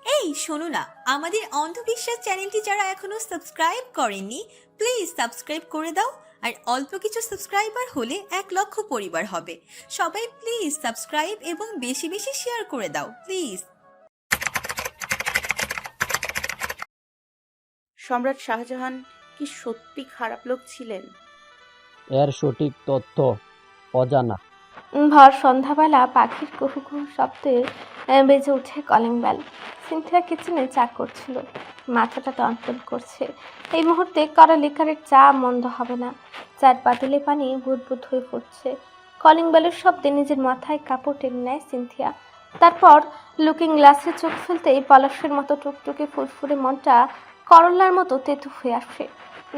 এই শোনো না, আমাদের অন্ধবিশ্বাস চ্যানেলটি যারা এখনো সাবস্ক্রাইব করেননি, প্লিজ সাবস্ক্রাইব করে দাও। আর অল্প কিছু সাবস্ক্রাইবার হলে 1 লক্ষ পরিবার হবে। সবাই প্লিজ সাবস্ক্রাইব এবং বেশি বেশি শেয়ার করে দাও প্লিজ। সম্রাট শাহজাহান কি সত্যি খারাপ লোক ছিলেন? এর সঠিক তথ্য অজানা। ভর সন্ধ্যাবেলা পাখির কুহু কুহু শব্দে বেজে ওঠে কলিং বেল। সিনথিয়া কিচেনে চা করছিল, মাথাটা টনটন করছে। এই মুহূর্তে কড়া লিকারের চা মন্দ হবে না। চার পাতিলে পানি বুদবুদ হয়ে ফুটছে। কলিং বেলের শব্দে নিজের মাথায় কাপড় টেনে নেয় সিনথিয়া। তারপর লুকিং গ্লাসে চোখ ফেলতেই পলাশের মতো টুকটুকে ফুরফুরে মনটা করল্লার মতো তেতু হয়ে আসে।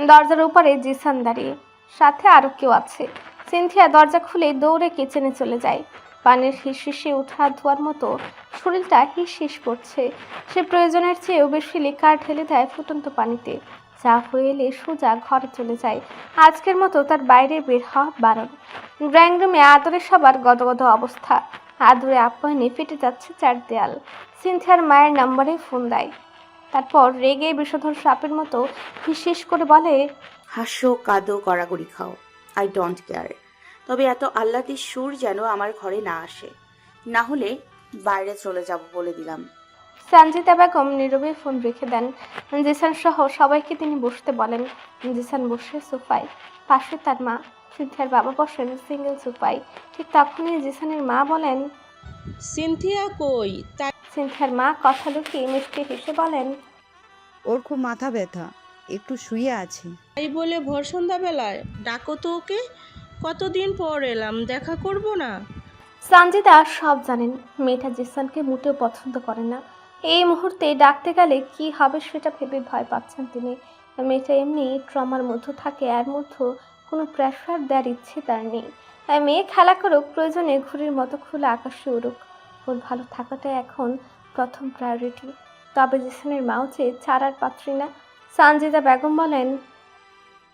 দরজার উপরে জিসান দাঁড়িয়ে, সাথে আরও কেউ আছে। সিনথিয়া দরজা খুলে দৌড়ে কিচেনে চলে যায়। পানির হিসিসে উঠা ধোয়ার মতো শরীরটা হিস করছে। সে প্রয়োজনের চেয়েও বেশি লিকার ঢেলে দেয় ফুটন্ত পানিতে। চা হয়ে এলে সোজা ঘরে চলে যায়। আজকের মতো তার বাইরে বের হওয়া বারণ। ড্রয়িং রুমে আদরে সবার গদগদ অবস্থা। আদরে আপ্যায়নে ফেটে যাচ্ছে চার দেয়াল। সিনথিয়ার মায়ের নম্বরে ফোন দেয়। তারপর রেগে বিষধর সাপের মতো হিস করে বলে, হাসো, কাঁদো, গড়াগড়ি খাও, আই ডোন্ট কেয়ার। তবে এত আহ্লাদি সুর যেন আমার ঘরে না আসে, না হলে বাইরে চলে যাব বলে দিলাম। সঞ্জিতা বেগম নীরবে ফোন রেখে দেন। জিসান সহ সবাইকে তিনি বসতে বলেন। জিসান বসে সোফায়, পাশে তার মা। সিনথিয়ার বাবা বসেন সিঙ্গেল সোফায়। ঠিক তখনই জিসানের মা বলেন, সিনথিয়া কই? সিনথিয়ার মা কথা লুকিয়ে মিষ্টি হেসে বলেন, ওর খুব মাথা ব্যথা, একটু শুয়ে আছি। তাই বলে ভোর সন্ধ্যাবেলায় ডাকো তো ওকে। কতদিন পর এলাম, দেখা করব না? সঞ্জিতা সব জানেন। মেয়েটা জিসানকে মোটেও পছন্দ করে না। এই মুহূর্তে ডাকতে গেলে কি হবে সেটা ভেবে ভয় পাচ্ছেন তিনি। মেয়েটা এমনি ট্রমার মধ্যে থাকে, আর মধ্যে কোনো প্রেশার দেওয়ার ইচ্ছে তার নেই। মেয়ে খেলা করুক, প্রয়োজনে ঘুড়ির মতো খুলে আকাশে উড়ুক। ওর ভালো থাকাটাই এখন প্রথম প্রায়োরিটি। তবে জিসানের মাও যে ছাড়ার পাত্রী না। সঞ্জিতা বেগম বলেন,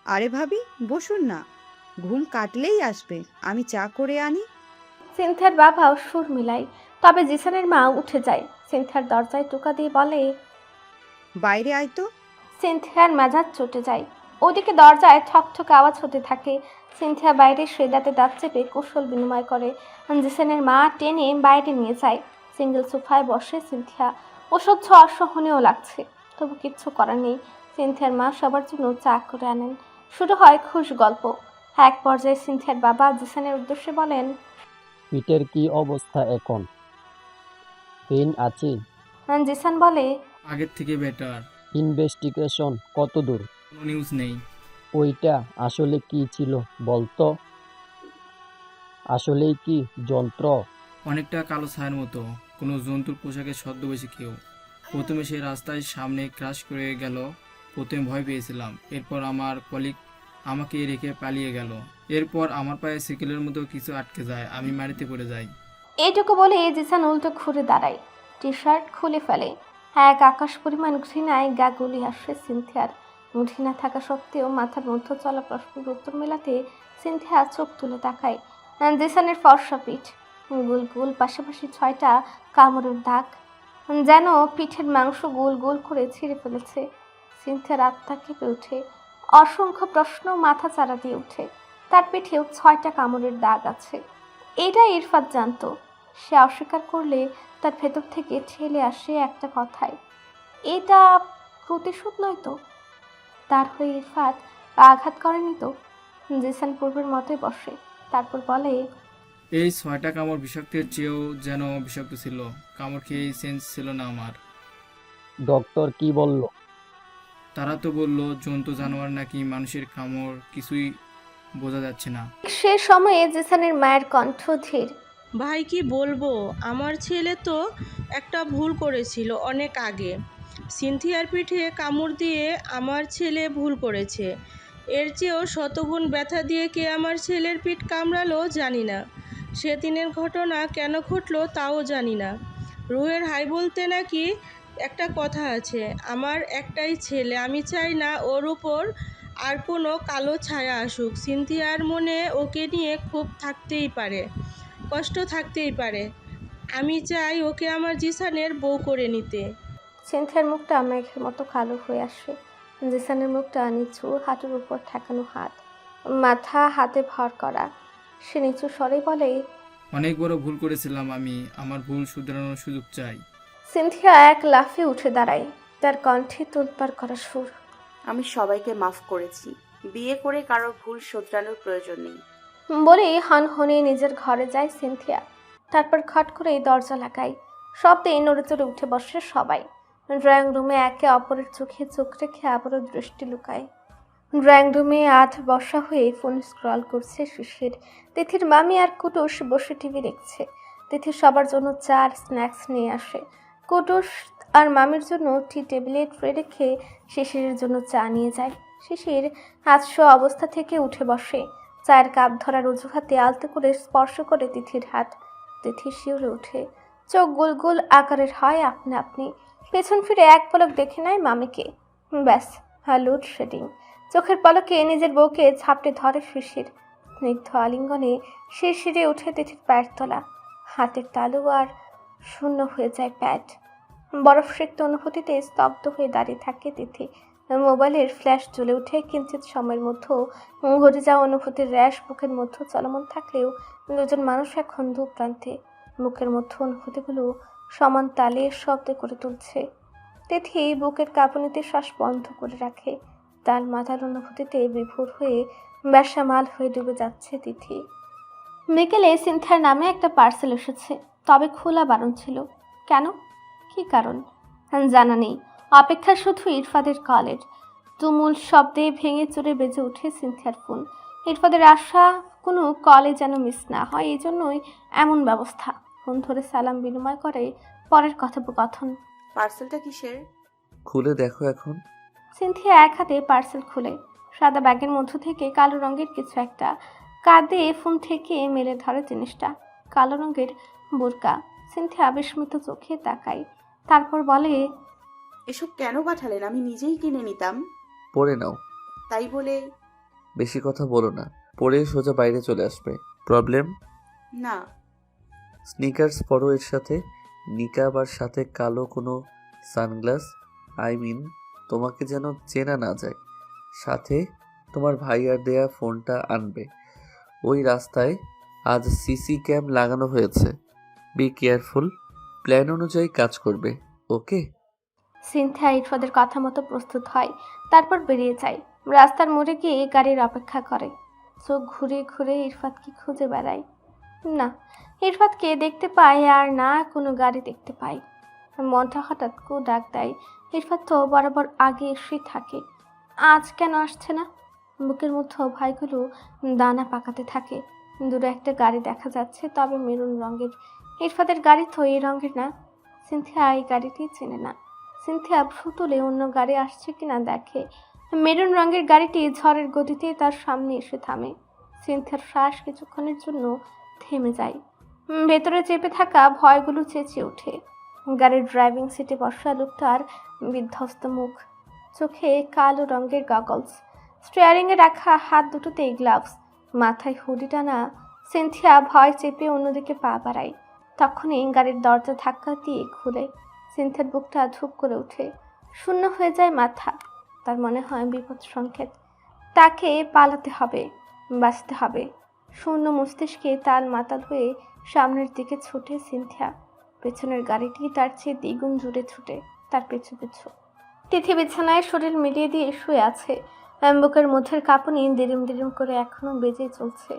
আরে ভাবি, বসুন না, ঘুম কাটলেই আসবে, আমি চা করে আনি। সিনথিয়ার বাবাও সুর মিলাই। তবে জিসানের মা উঠে যায়। সিনথিয়ার দরজায় টোকা দিয়ে বলে, বাইরে আয় তো। সিনথিয়ার মেজাজ চটে যায়। ওদিকে দরজায় ঠকঠক আওয়াজ হতে থাকে। সিনথিয়া বাইরে শুয়ে দাঁতে দাঁত চেপে কৌশল বিনিময় করে। জিসানের মা টেনে বাইরে নিয়ে যায়। সিঙ্গেল সোফায় বসে সিনথিয়া। অসহ্য অসহনীয় লাগছে, তবু কিচ্ছু করার নেই। সিনথিয়ার মা সবার জন্য চা করে আনেন। শুরু হয় খুশ গল্প। এক পর্যায়ে সিনথিয়ার বাবা জিসানের উদ্দেশ্যে বলেন, পিঠের কি অবস্থা এখন? পেইন আছে? জিসান বলে, আগের থেকে বেটার। ইনভেস্টিগেশন কত দূর? কোনো নিউজ নেই। ওইটা আসলে কি ছিল বলতো? আসলেই কি যন্ত্র? অনেকটা কালো ছায়ার মতো, কোনো জন্তুর পোশাকে ছদ্মবেশী কেউ। প্রথমে সে রাস্তায় সামনে ক্রাশ করে গেল। প্রথমে ভয় পেয়েছিলাম, এরপর আমার কলিগ আমাকে রেখে পালিয়ে গেল। এরপর আমার পায়ে সাইকেলের মতো কিছু আটকে যায়, আমি মাটিতে পড়ে যাই। এইটুকু বলে জিসান উল্টো ঘুরে দাঁড়ায়, টি শার্ট খুলে ফেলে। এক আকাশ পরিমাণ ঘৃণায় গা গুলি আসে সিনথিয়ার। ঘৃণা থাকা সত্ত্বেও মাথার মধ্য চলা প্রশ্নের উত্তর মেলাতে সিনথিয়া চোখ তুলে তাকায়। জিসানের ফর্সা পিঠ, গোল গোল পাশাপাশি 6টা কামড়ের দাগ, যেন পিঠের মাংস গোল গোল করে ছিঁড়ে ফেলেছে। সিনথিয়ার আত্মা কেঁপে ওঠে। অসংখ্য প্রশ্ন মাথা চারা দিয়ে ওঠে। তার পিঠেও 6টা কামড়ের দাগ আছে। এটা ইরফাত জানতো। সে অস্বীকার করলে তার ভেতর থেকে ঠেলে আসে একটা কথাই, এটা প্রতিশোধ নয় তো? তার হয়ে ইরফাত আঘাত করেনি তো? জিসান পূর্বের মতোই বসে, তারপর বলে, এই 6টা কামড় বিষাক্তের চেয়েও যেন বিষাক্ত ছিল। কামড় খেয়ে সেন্স ছিল না আমার। ডক্টর কি বলল? তারা তো বলল জন্তু জানোয়ার নাকি মানুষের কামড়, কিছুই বোঝা যাচ্ছে না। সে সময়ে জিসানের মায়ের কণ্ঠ ধীর। ভাই কি বলবো, আমার ছেলে তো একটা ভুল করেছিল অনেক আগে। সিনথিয়ার পিঠে কামড় দিয়ে আমার ছেলে ভুল করেছে। এর চেয়েও শতগুণ ব্যথা দিয়ে কে আমার ছেলের পিঠ কামড়ালো জানি না। সেদিনের ঘটনা কেন ঘটলো তাও জানি না। রুহের হাই বলতে নাকি একটা কথা আছে। আমার একটাই ছেলে, আমি চাই না ওর উপর আর কোনো কালো ছায়া আসুক। সিনথিয়ার মনে ওকে নিয়ে ক্ষোভ থাকতেই পারে, কষ্ট থাকতেই পারে। আমি চাই ওকে আমার জিসানের বউ করে নিতে। সিনথিয়ার মুখটা মেঘের মতো কালো হয়ে আসে। জিসানের মুখটা নিচু, হাঁটুর উপর ঠেকানো হাত, মাথা হাতে ভর করা। সে নিচু স্বরে বলে, অনেক বড় ভুল করেছিলাম আমি, আমার ভুল শুধরানোর সুযোগ চাই। সিনথিয়া এক লাফে উঠে দাঁড়ায়, তার কণ্ঠে তোলপাড় করা সুর। আমি সবাইকে মাফ করেছি। বিয়ে করে কারো ভুল শোধরানোর প্রয়োজন নেই। বলে হনহনে নিজের ঘরে যায় সিনথিয়া। তারপর খট করে দরজা লাগায়। শব্দে নড়ে চড়ে উঠে বসে সবাই। ড্রয়িং রুমে একে অপরের চোখে চোখ রেখে আবারও দৃষ্টি লুকায়। ড্রয়িং রুমে আধ বসা হয়ে ফোন স্ক্রল করছে শিশির। তিথির মামি আর কুটুস বসে টিভি দেখছে। তিথি সবার জন্য চা আর স্ন্যাক্স নিয়ে আসে। কুটুস আর মামির জন্য টি টেবিলে ট্রে রেখে শিশিরের জন্য চা নিয়ে যায়। শিশির হাতশো অবস্থা থেকে উঠে বসে। চায়ের কাপ ধরার অজুহাতে আলতো করে স্পর্শ করে তিথির হাত। তিথি শিউরে ওঠে, চোখ গোল গোল আকারের হয় আপনা আপনি। পেছন ফিরে এক পলক দেখে নেয় মামিকে। ব্যাস, লোডশেডিং। চোখের পলকে নিজের বউকে ঝাপটে ধরে শিশির। স্নিগ্ধ আলিঙ্গনে শিরশিরে উঠে তিথির পায়ের তলা। হাতের তালু আর শূন্য হয়ে যায় প্যাড। বরফ সিক্ত অনুভূতিতে স্তব্ধ হয়ে দাঁড়িয়ে থাকে তিথি। মোবাইলের ফ্ল্যাশ জ্বলে উঠে কিঞ্চিত সময়ের মধ্যেও ঘটে যাওয়া অনুভূতির র্যাশ বুকের মধ্যে চলমান থাকলেও দুজন মানুষ এখন দু প্রান্তে। বুকের মধ্যে অনুভূতিগুলো সমান তালে শব্দ করে তুলছে। তিথি বুকের কাঁপুনিতে শ্বাস বন্ধ করে রাখে। তার মাথার অনুভূতিতে বিভোর হয়ে বেসামাল হয়ে ডুবে যাচ্ছে তিথি। বিকেলে সিনথিয়ার নামে একটা পার্সেল এসেছে, তবে খোলা বারণ ছিল। কেন, কি কারণ জানা নেই। অপেক্ষা শুধু ইরফাদের কলের। তুমুল শব্দে ভেঙে চুরে বেজে ওঠে সিনথিয়ার ফোন। ইরফাদের আশা কোনো কলে যেন মিস না হয়, এই জন্যই এমন ব্যবস্থা। ফোন ধরে সালাম বিনিময় করে পরের কথোপকথন। পার্সেলটা কিসের? খুলে দেখো এখন। সিনথিয়া এক হাতে পার্সেল খুলে সাদা ব্যাগের মধ্য থেকে কালো রঙের কিছু একটা কাঁধে ফোন থেকে মেলে ধরে জিনিসটা। কালো রঙের বোরকা। সিনথিয়া বিস্মিত চোখে তাকায়, তারপর বলে, এসব কেন পাঠালেন? আমি নিজেই কিনে নিতাম। পরে নাও। তাই বলে? বেশি কথা বলো না, পরে সোজা বাইরে চলে আসবে। প্রবলেম? না। স্নিকার্স পরো এর সাথে, নিকাব আর সাথে কালো কোনো সানগ্লাস। তোমাকে যেন চেনা না যায়। সাথে তোমার ভাইয়ার দেয়া ফোনটা আনবে। ওই রাস্তায় আজ সিসি ক্যাম লাগানো হয়েছে। Be careful. প্ল্যান অনুযায়ী কাজ করবে, ওকে? সিনথিয়া ইরফাদের কথা মতো প্রস্তুত হয়, তারপর বেরিয়ে যায়। রাস্তার মোড়ে গিয়ে গাড়ির অপেক্ষা করে। চোখ ঘুরে ঘুরে ইরফাদকে খুঁজে বেড়ায়। না, ইরফাদকে দেখতে পায় আর না কোনো গাড়ি দেখতে পায়। মনটা হঠাৎ কেউ ডাক দেয়। ইরফাদ তো বরাবর আগে এসে থাকে, আজ কেন আসছে না? বুকের মধ্যে ভয়গুলো দানা পাকাতে থাকে। দূরে একটা গাড়ি দেখা যাচ্ছে, তবে মেরুন রঙের। ইরফাদের গাড়ি তো এই রঙের না। সিনথিয়া এই গাড়িটি চেনে না। সিনথিয়া ভ্রু তুলে অন্য গাড়ি আসছে কিনা দেখে। মেরুন রঙের গাড়িটি ঝড়ের গতিতে তার সামনে এসে থামে। সিনথিয়ার শ্বাস কিছুক্ষণের জন্য থেমে যায়। ভেতরে চেপে থাকা ভয়গুলো চেঁচিয়ে ওঠে। গাড়ির ড্রাইভিং সিটে বসা লোকটার বিধ্বস্ত মুখ, চোখে কালো রঙের গগলস, স্টিয়ারিংয়ে রাখা হাত দুটোতেই গ্লাভস, মাথায় হুডি টানা। সিনথিয়া ভয় চেপে অন্যদিকে পা বাড়ায়। তখনই গাড়ির দরজা ধাক্কা দিয়ে খুলে। সিনথিয়ার বুকটা ধুপ করে ওঠে, শূন্য হয়ে যায় মাথা। তার মনে হয় বিপদ সংকেত। তাকে পালাতে হবে, বাঁচতে হবে। শূন্য মস্তিষ্কে তাল মাতাল হয়ে সামনের দিকে ছুটে সিনথিয়া। পেছনের গাড়িটি তার চেয়ে দ্বিগুণ জুড়ে ছুটে তার পিছু পিছু। তিথি বিছানায় শরীর মিলিয়ে দিয়ে শুয়ে আছে। বুকের মধ্যের কাঁপুনি দিরিম দিরিম করে এখনো বেজে চলছে,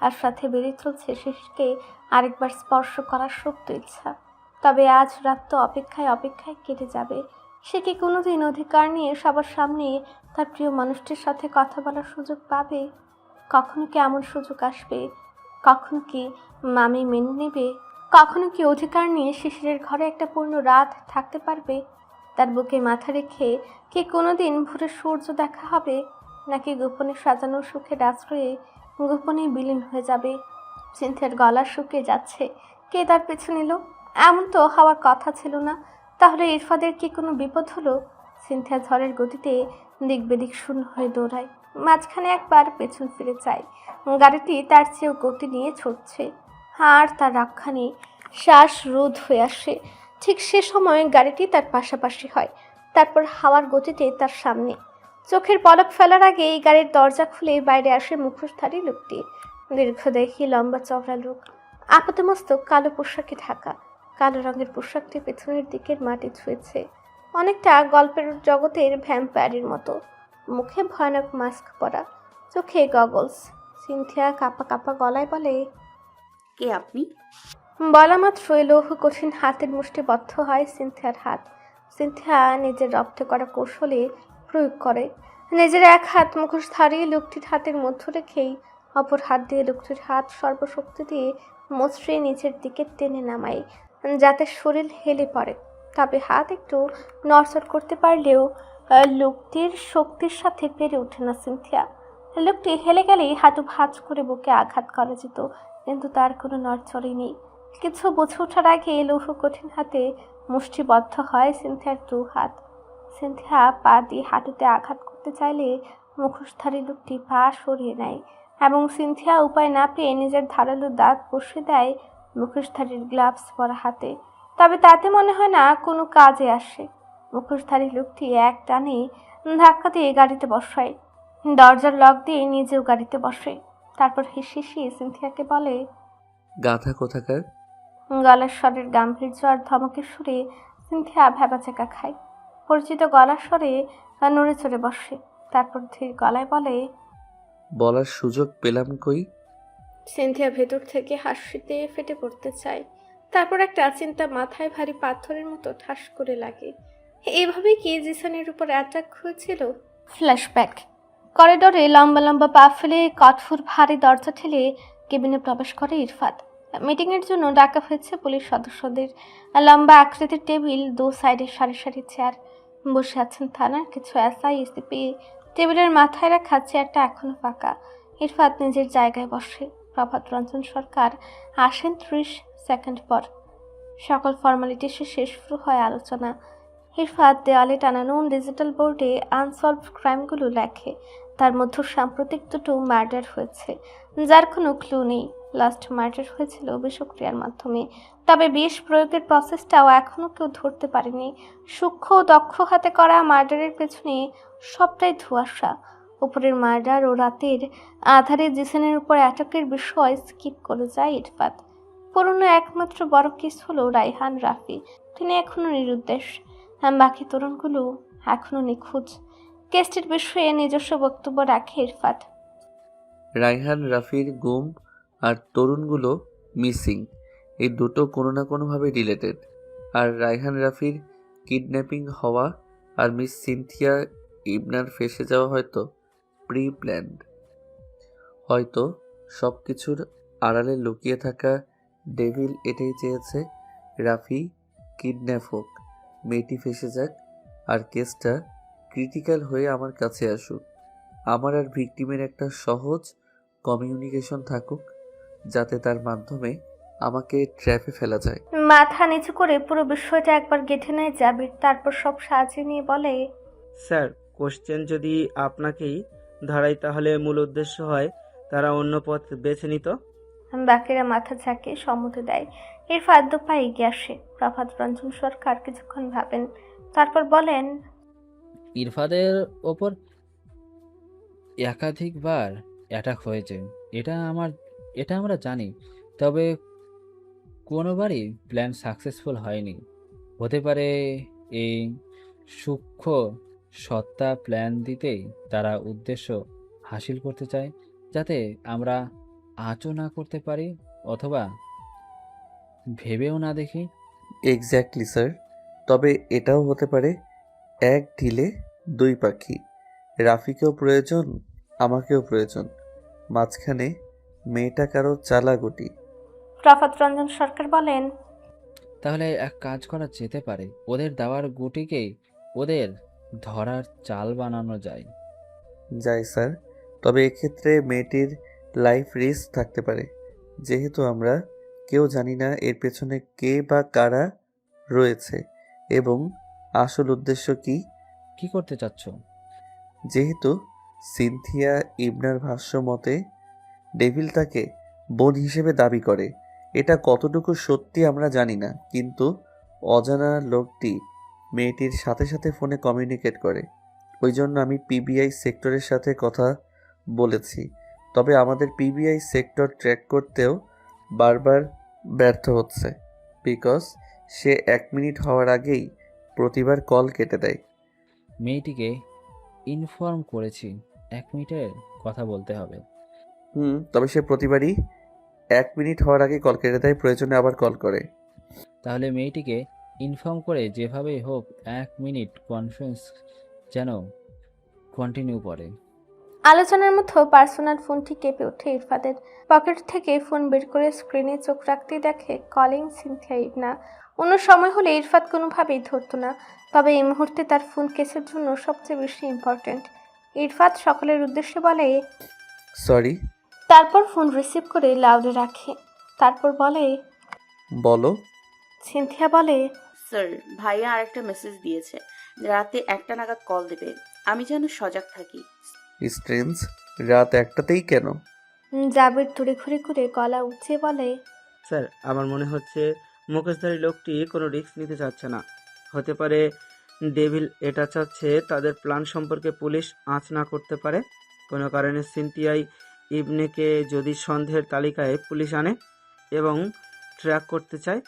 আর সাথে বেড়ে চলছে শিশিরকে আরেকবার স্পর্শ করার সুপ্ত ইচ্ছা। তবে আজ রাত তো অপেক্ষায় অপেক্ষায় কেটে যাবে। সে কি কোনোদিন অধিকার নিয়ে সবার সামনে তার প্রিয় মানুষটির সাথে কথা বলার সুযোগ পাবে? কখনো কি এমন সুযোগ আসবে? কখনো কি মামি মেনে নেবে? কখনো কি অধিকার নিয়ে শিশিরের ঘরে একটা পূর্ণ রাত থাকতে পারবে? তার বুকে মাথা রেখে কি কোনোদিন ভোরে সূর্য দেখা হবে? নাকি গোপনে সাজানো সুখের আশ্রয়ে গোপনে বিলীন হয়ে যাবে? সিনথিয়ার গলা শুকিয়ে যাচ্ছে। কে তার পিছু নিল? এমন তো হওয়ার কথা ছিল না। তাহলে ইরফাদের কি কোনো বিপদ হলো? সিনথিয়া ঝড়ের গতিতে দিক বেদিক শূন্য হয়ে দৌড়ায়। মাঝখানে একবার পেছন ফিরে যায়। গাড়িটি তার চেয়েও গতি নিয়ে ছুটছে। আর তার রক্ষা নেই। শ্বাস রোধ হয়ে আসে। ঠিক সে সময় গাড়িটি তার পাশাপাশি হয়, তারপর হাওয়ার গতিতে তার সামনে। চোখের পলক ফেলার আগে এই গাড়ির দরজা খুলে বাইরে আসে মুখোশধারী লোকটি। দীর্ঘদেহী, লম্বা চওড়া লোক, আপাতমস্তক কালো পোশাকে ঢাকা। কালো রঙের পোশাকটি পেছনের দিকের মাটি ছুঁয়েছে, অনেকটা গল্পের জগতের ভ্যাম্পায়ারের মতো। মুখে ভয়ানক মাস্ক পরা, চোখে গগলস। সিনথিয়া কাঁপা কাঁপা গলায় বলে, কে আপনি? বলা মাত্রই লৌহ কঠিন হাতের মুষ্টি বদ্ধ হয় সিনথিয়ার হাত। সিনথিয়া নিজের রপ্ত করা কৌশলে প্রয়োগ করে। নিজের এক হাত মুখোশধারী লোকটির হাতের মধ্য রেখেই অপর হাত দিয়ে লোকটির হাত সর্বশক্তি দিয়ে মসৃণ নিচের দিকে টেনে নামায়, যাতে শরীর হেলে পড়ে। তবে হাত একটু নড়চড় করতে পারলেও লোকটির শক্তির সাথে পেরে ওঠে না সিনথিয়া। লোকটি হেলে গেলেই হাঁটু ভাঁজ করে বুকে আঘাত করা যেত, কিন্তু তার কোনো নড়চড়ই নেই। কিছু বুঝে ওঠার আগে লৌহ কঠিন হাতে মুষ্টিবদ্ধ হয় সিনথিয়ার দু হাত। সিনথিয়া পা দিয়ে হাঁটুতে আঘাত করতে চাইলে মুখোশধারী লোকটি পা সরিয়ে নেয় এবং সিনথিয়া উপায় না পেয়ে নিজের ধারালো দাঁত বসিয়ে দেয় মুখোশধারীর গ্লাভস পরা হাতে। তবে তাতে মনে হয় না কোনো কাজে আসে। মুখোশধারী লোকটি এক টানে ধাক্কা দিয়ে গাড়িতে বসায়, দরজার লক দিয়ে নিজেও গাড়িতে বসে। তারপর হিসিয়ে সিনথিয়াকে বলে, গাধা কোথাকার। গলার স্বরের গাম্ভীর্য আর ধমকের সুরে সিনথিয়া ভ্যাবাচাকা খায়। পরিচিত গলার স্বরে নড়ে চড়ে বসে। তারপর ধীর গলায় বলে, বলার সুযোগ পেলাম কই। সিনথিয়া ভেতর থেকে হাসিতে ফেটে পড়তে চায়। তারপর একটা চিন্তা মাথায় ভারী পাথরের মতো ঠাস করে লাগে। এভাবে কি জিসানের উপর অ্যাটাক হয়েছিল? ফ্ল্যাশব্যাক। করিডোরে লম্বা লম্বা পা ফেলে কঠোর ভারী দরজা ঠেলে কেবিনে প্রবেশ করে ইরফাত। মিটিংয়ের জন্য ডাকা হয়েছে পুলিশ সদস্যদের। লম্বা আকৃতির টেবিল, দু সাইডে সারি সারি চেয়ার। বসে আছেন থানার কিছু এসআই, এসিপি। টেবিলের মাথায় রাখা চেয়ারটা এখনো ফাঁকা। ইরফাত নিজের জায়গায় বসে। প্রভাত রঞ্জন সরকার আসেন 30 সেকেন্ড পর। সকল ফর্মালিটি শেষে শুরু হয় আলোচনা। ইরফাত দেওয়ালে টানানো ডিজিটাল বোর্ডে আনসলভড ক্রাইমগুলো লেখে। তার মধ্যে সাম্প্রতিক দুটো মার্ডার হয়েছে, যার কোনো ক্লু নেই। লাস্ট মার্ডার হয়েছিল বিষক্রিয়ার মাধ্যমে, তবে বিষ প্রয়োগের প্রসেসটাও এখনও কেউ ধরতে পারেনি। সূক্ষ্ম ও দক্ষ হাতে করা মার্ডারের পেছনে সবটাই ধোঁয়াশা। উপরের মার্ডার ও রাতের আধারে জিসানের উপর অ্যাটাকের বিষয় স্কিপ করে যায় ইরফাত। পুরনো একমাত্র বড় কেস হলো রায়হান রাফি। তিনি এখনও নিরুদ্দেশ, বাকি তরুণগুলো এখনও নিখোঁজ। কেসটির বিষয়ে নিজস্ব বক্তব্য রাখে ইরফাত। রায়হান রাফির গুম আর তরুণগুলো মিসিং, এই দুটো কোনো না কোনোভাবে রিলেটেড। আর রায়হান রাফির কিডন্যাপিং হওয়া আর মিস সিনথিয়া ইবনার ফেসে যাওয়া হয়তো প্রি প্ল্যান্ড। হয়তো সব কিছুর আড়ালে লুকিয়ে থাকা ডেভিল এটাই চেয়েছে, রাফি কিডন্যাপ হোক, মেয়েটি ফেসে যাক, আর কেসটা ক্রিটিক্যাল হয়ে আমার কাছে আসুক। আমার আর ভিকটিমের একটা সহজ কমিউনিকেশন থাকুক, যাতে তার মাধ্যমে আমাকে ট্র্যাপে ফেলা যায়। মাথা নিচু করে পুরো বিষয়টা একবার গেঁথে নেয় জাবির। তারপর সব সাজিয়ে নিয়ে বলে, স্যার, কোশ্চেন যদি আপনাকেই ধরাই তাহলে মূল উদ্দেশ্য হয় তারা অন্য পথ বেছে নিত। বাকিরা মাথা ঝাঁকিয়ে সম্মতি দেয়। ইরফাত দুপা এগিয়ে আসে। প্রভাত রঞ্জন সরকার কিছুক্ষণ ভাবেন, তারপর বলেন, ইরফাদের ওপর একাধিকবার অ্যাটাক হয়েছে, এটা আমরা জানি। তবে কোনোবারই প্ল্যান সাকসেসফুল হয়নি। হতে পারে এই সূক্ষ্ম সত্তা প্ল্যান দিতেই তারা উদ্দেশ্য হাসিল করতে চায়, যাতে আমরা আঁচও না করতে পারি অথবা ভেবেও না দেখি। Exactly sir. তবে এটাও হতে পারে এক ঢিলে দুই পাখি, রাফিকেও প্রয়োজন, আমাকেও প্রয়োজন, মাঝখানে মেয়েটা কারো চালাগুটি। প্রভাত রঞ্জন সরকার বলেন, তাহলে এক কাজ করা যেতে পারে, ওদের দেওয়ার গুটিকেই ওদের ধরার চাল বানানো যায়। যাই স্যার, তবে এক্ষেত্রে মেয়েটির লাইফ রিস্ক থাকতে পারে, যেহেতু আমরা কেউ জানি না এর পেছনে কে বা কারা রয়েছে এবং আসল উদ্দেশ্য কি। কি করতে চাচ্ছ? যেহেতু সিনথিয়া ইবনার ভাষ্য মতে ডেভিল তাকে বোন হিসেবে দাবি করে, এটা কতটুকু সত্যি আমরা জানি না, কিন্তু অজানা লোকটি মেয়েটির সাথে সাথে ফোনে কমিউনিকেট করে। ওই জন্য আমি পিবিআই সেক্টরের সাথে কথা বলেছি। তবে আমাদের পিবিআই সেক্টর ট্র্যাক করতেও বারবার ব্যর্থ হচ্ছে, বিকজ সে 1 মিনিট হওয়ার আগেই প্রতিবার কল কেটে দেয়। মেয়েটিকে ইনফর্ম করেছি 1 মিনিটের কথা বলতে হবে। তবে সে প্রতিবারই 1 মিনিট হওয়ার আগে কল কেটে দেয়, প্রয়োজনে আবার কল করে। তাহলে মেয়েটিকে ইনফর্ম করে যেভাবেই হোক 1 মিনিট কনফারেন্স যেন কন্টিনিউ করে। আলোচনার মধ্যে পার্সোনাল ফোনটি কেঁপে ওঠে ইরফাদের। পকেট থেকে ফোন বের করে স্ক্রিনে চোখ রাখতেই দেখে কলিং সিনথিয়া ইবনা। অন্য সময় হলে ইরফাদ কোনোভাবেই ধরতো না, তবে এই মুহূর্তে তার ফোন কেসের জন্য সবচেয়ে বেশি ইম্পর্ট্যান্ট। ইরফাদ সকলের উদ্দেশ্যে বলে, সরি। তারপর ফোন রিসিভ করে লাউডে রাখে। তারপর বলে, বলো। সিনথিয়া বলে, স্যার, ভাইয়া আরেকটা মেসেজ দিয়েছে, রাতে 1টা নাগাদ কল দেবে। আমি যেন সজাগ থাকি। স্ট্রেঞ্জ, রাত 1টাতেই কেন? জাবির তড়িঘড়ি করে গলা উঁচিয়ে বলে, স্যার, আমার মনে হচ্ছে মুখোশধারী লোকটি কোনো রিস্ক নিতে চাচ্ছে না। হতে পারে ডেভিল এটা চাচ্ছে তাদের প্ল্যান সম্পর্কে পুলিশ আঁচ না করতে পারে। কোনো কারণে সিনথিয়াই ইবনেকে যদি সন্দেহের তালিকায় পুলিশ আনে এবং ট্র্যাক করতে চায়,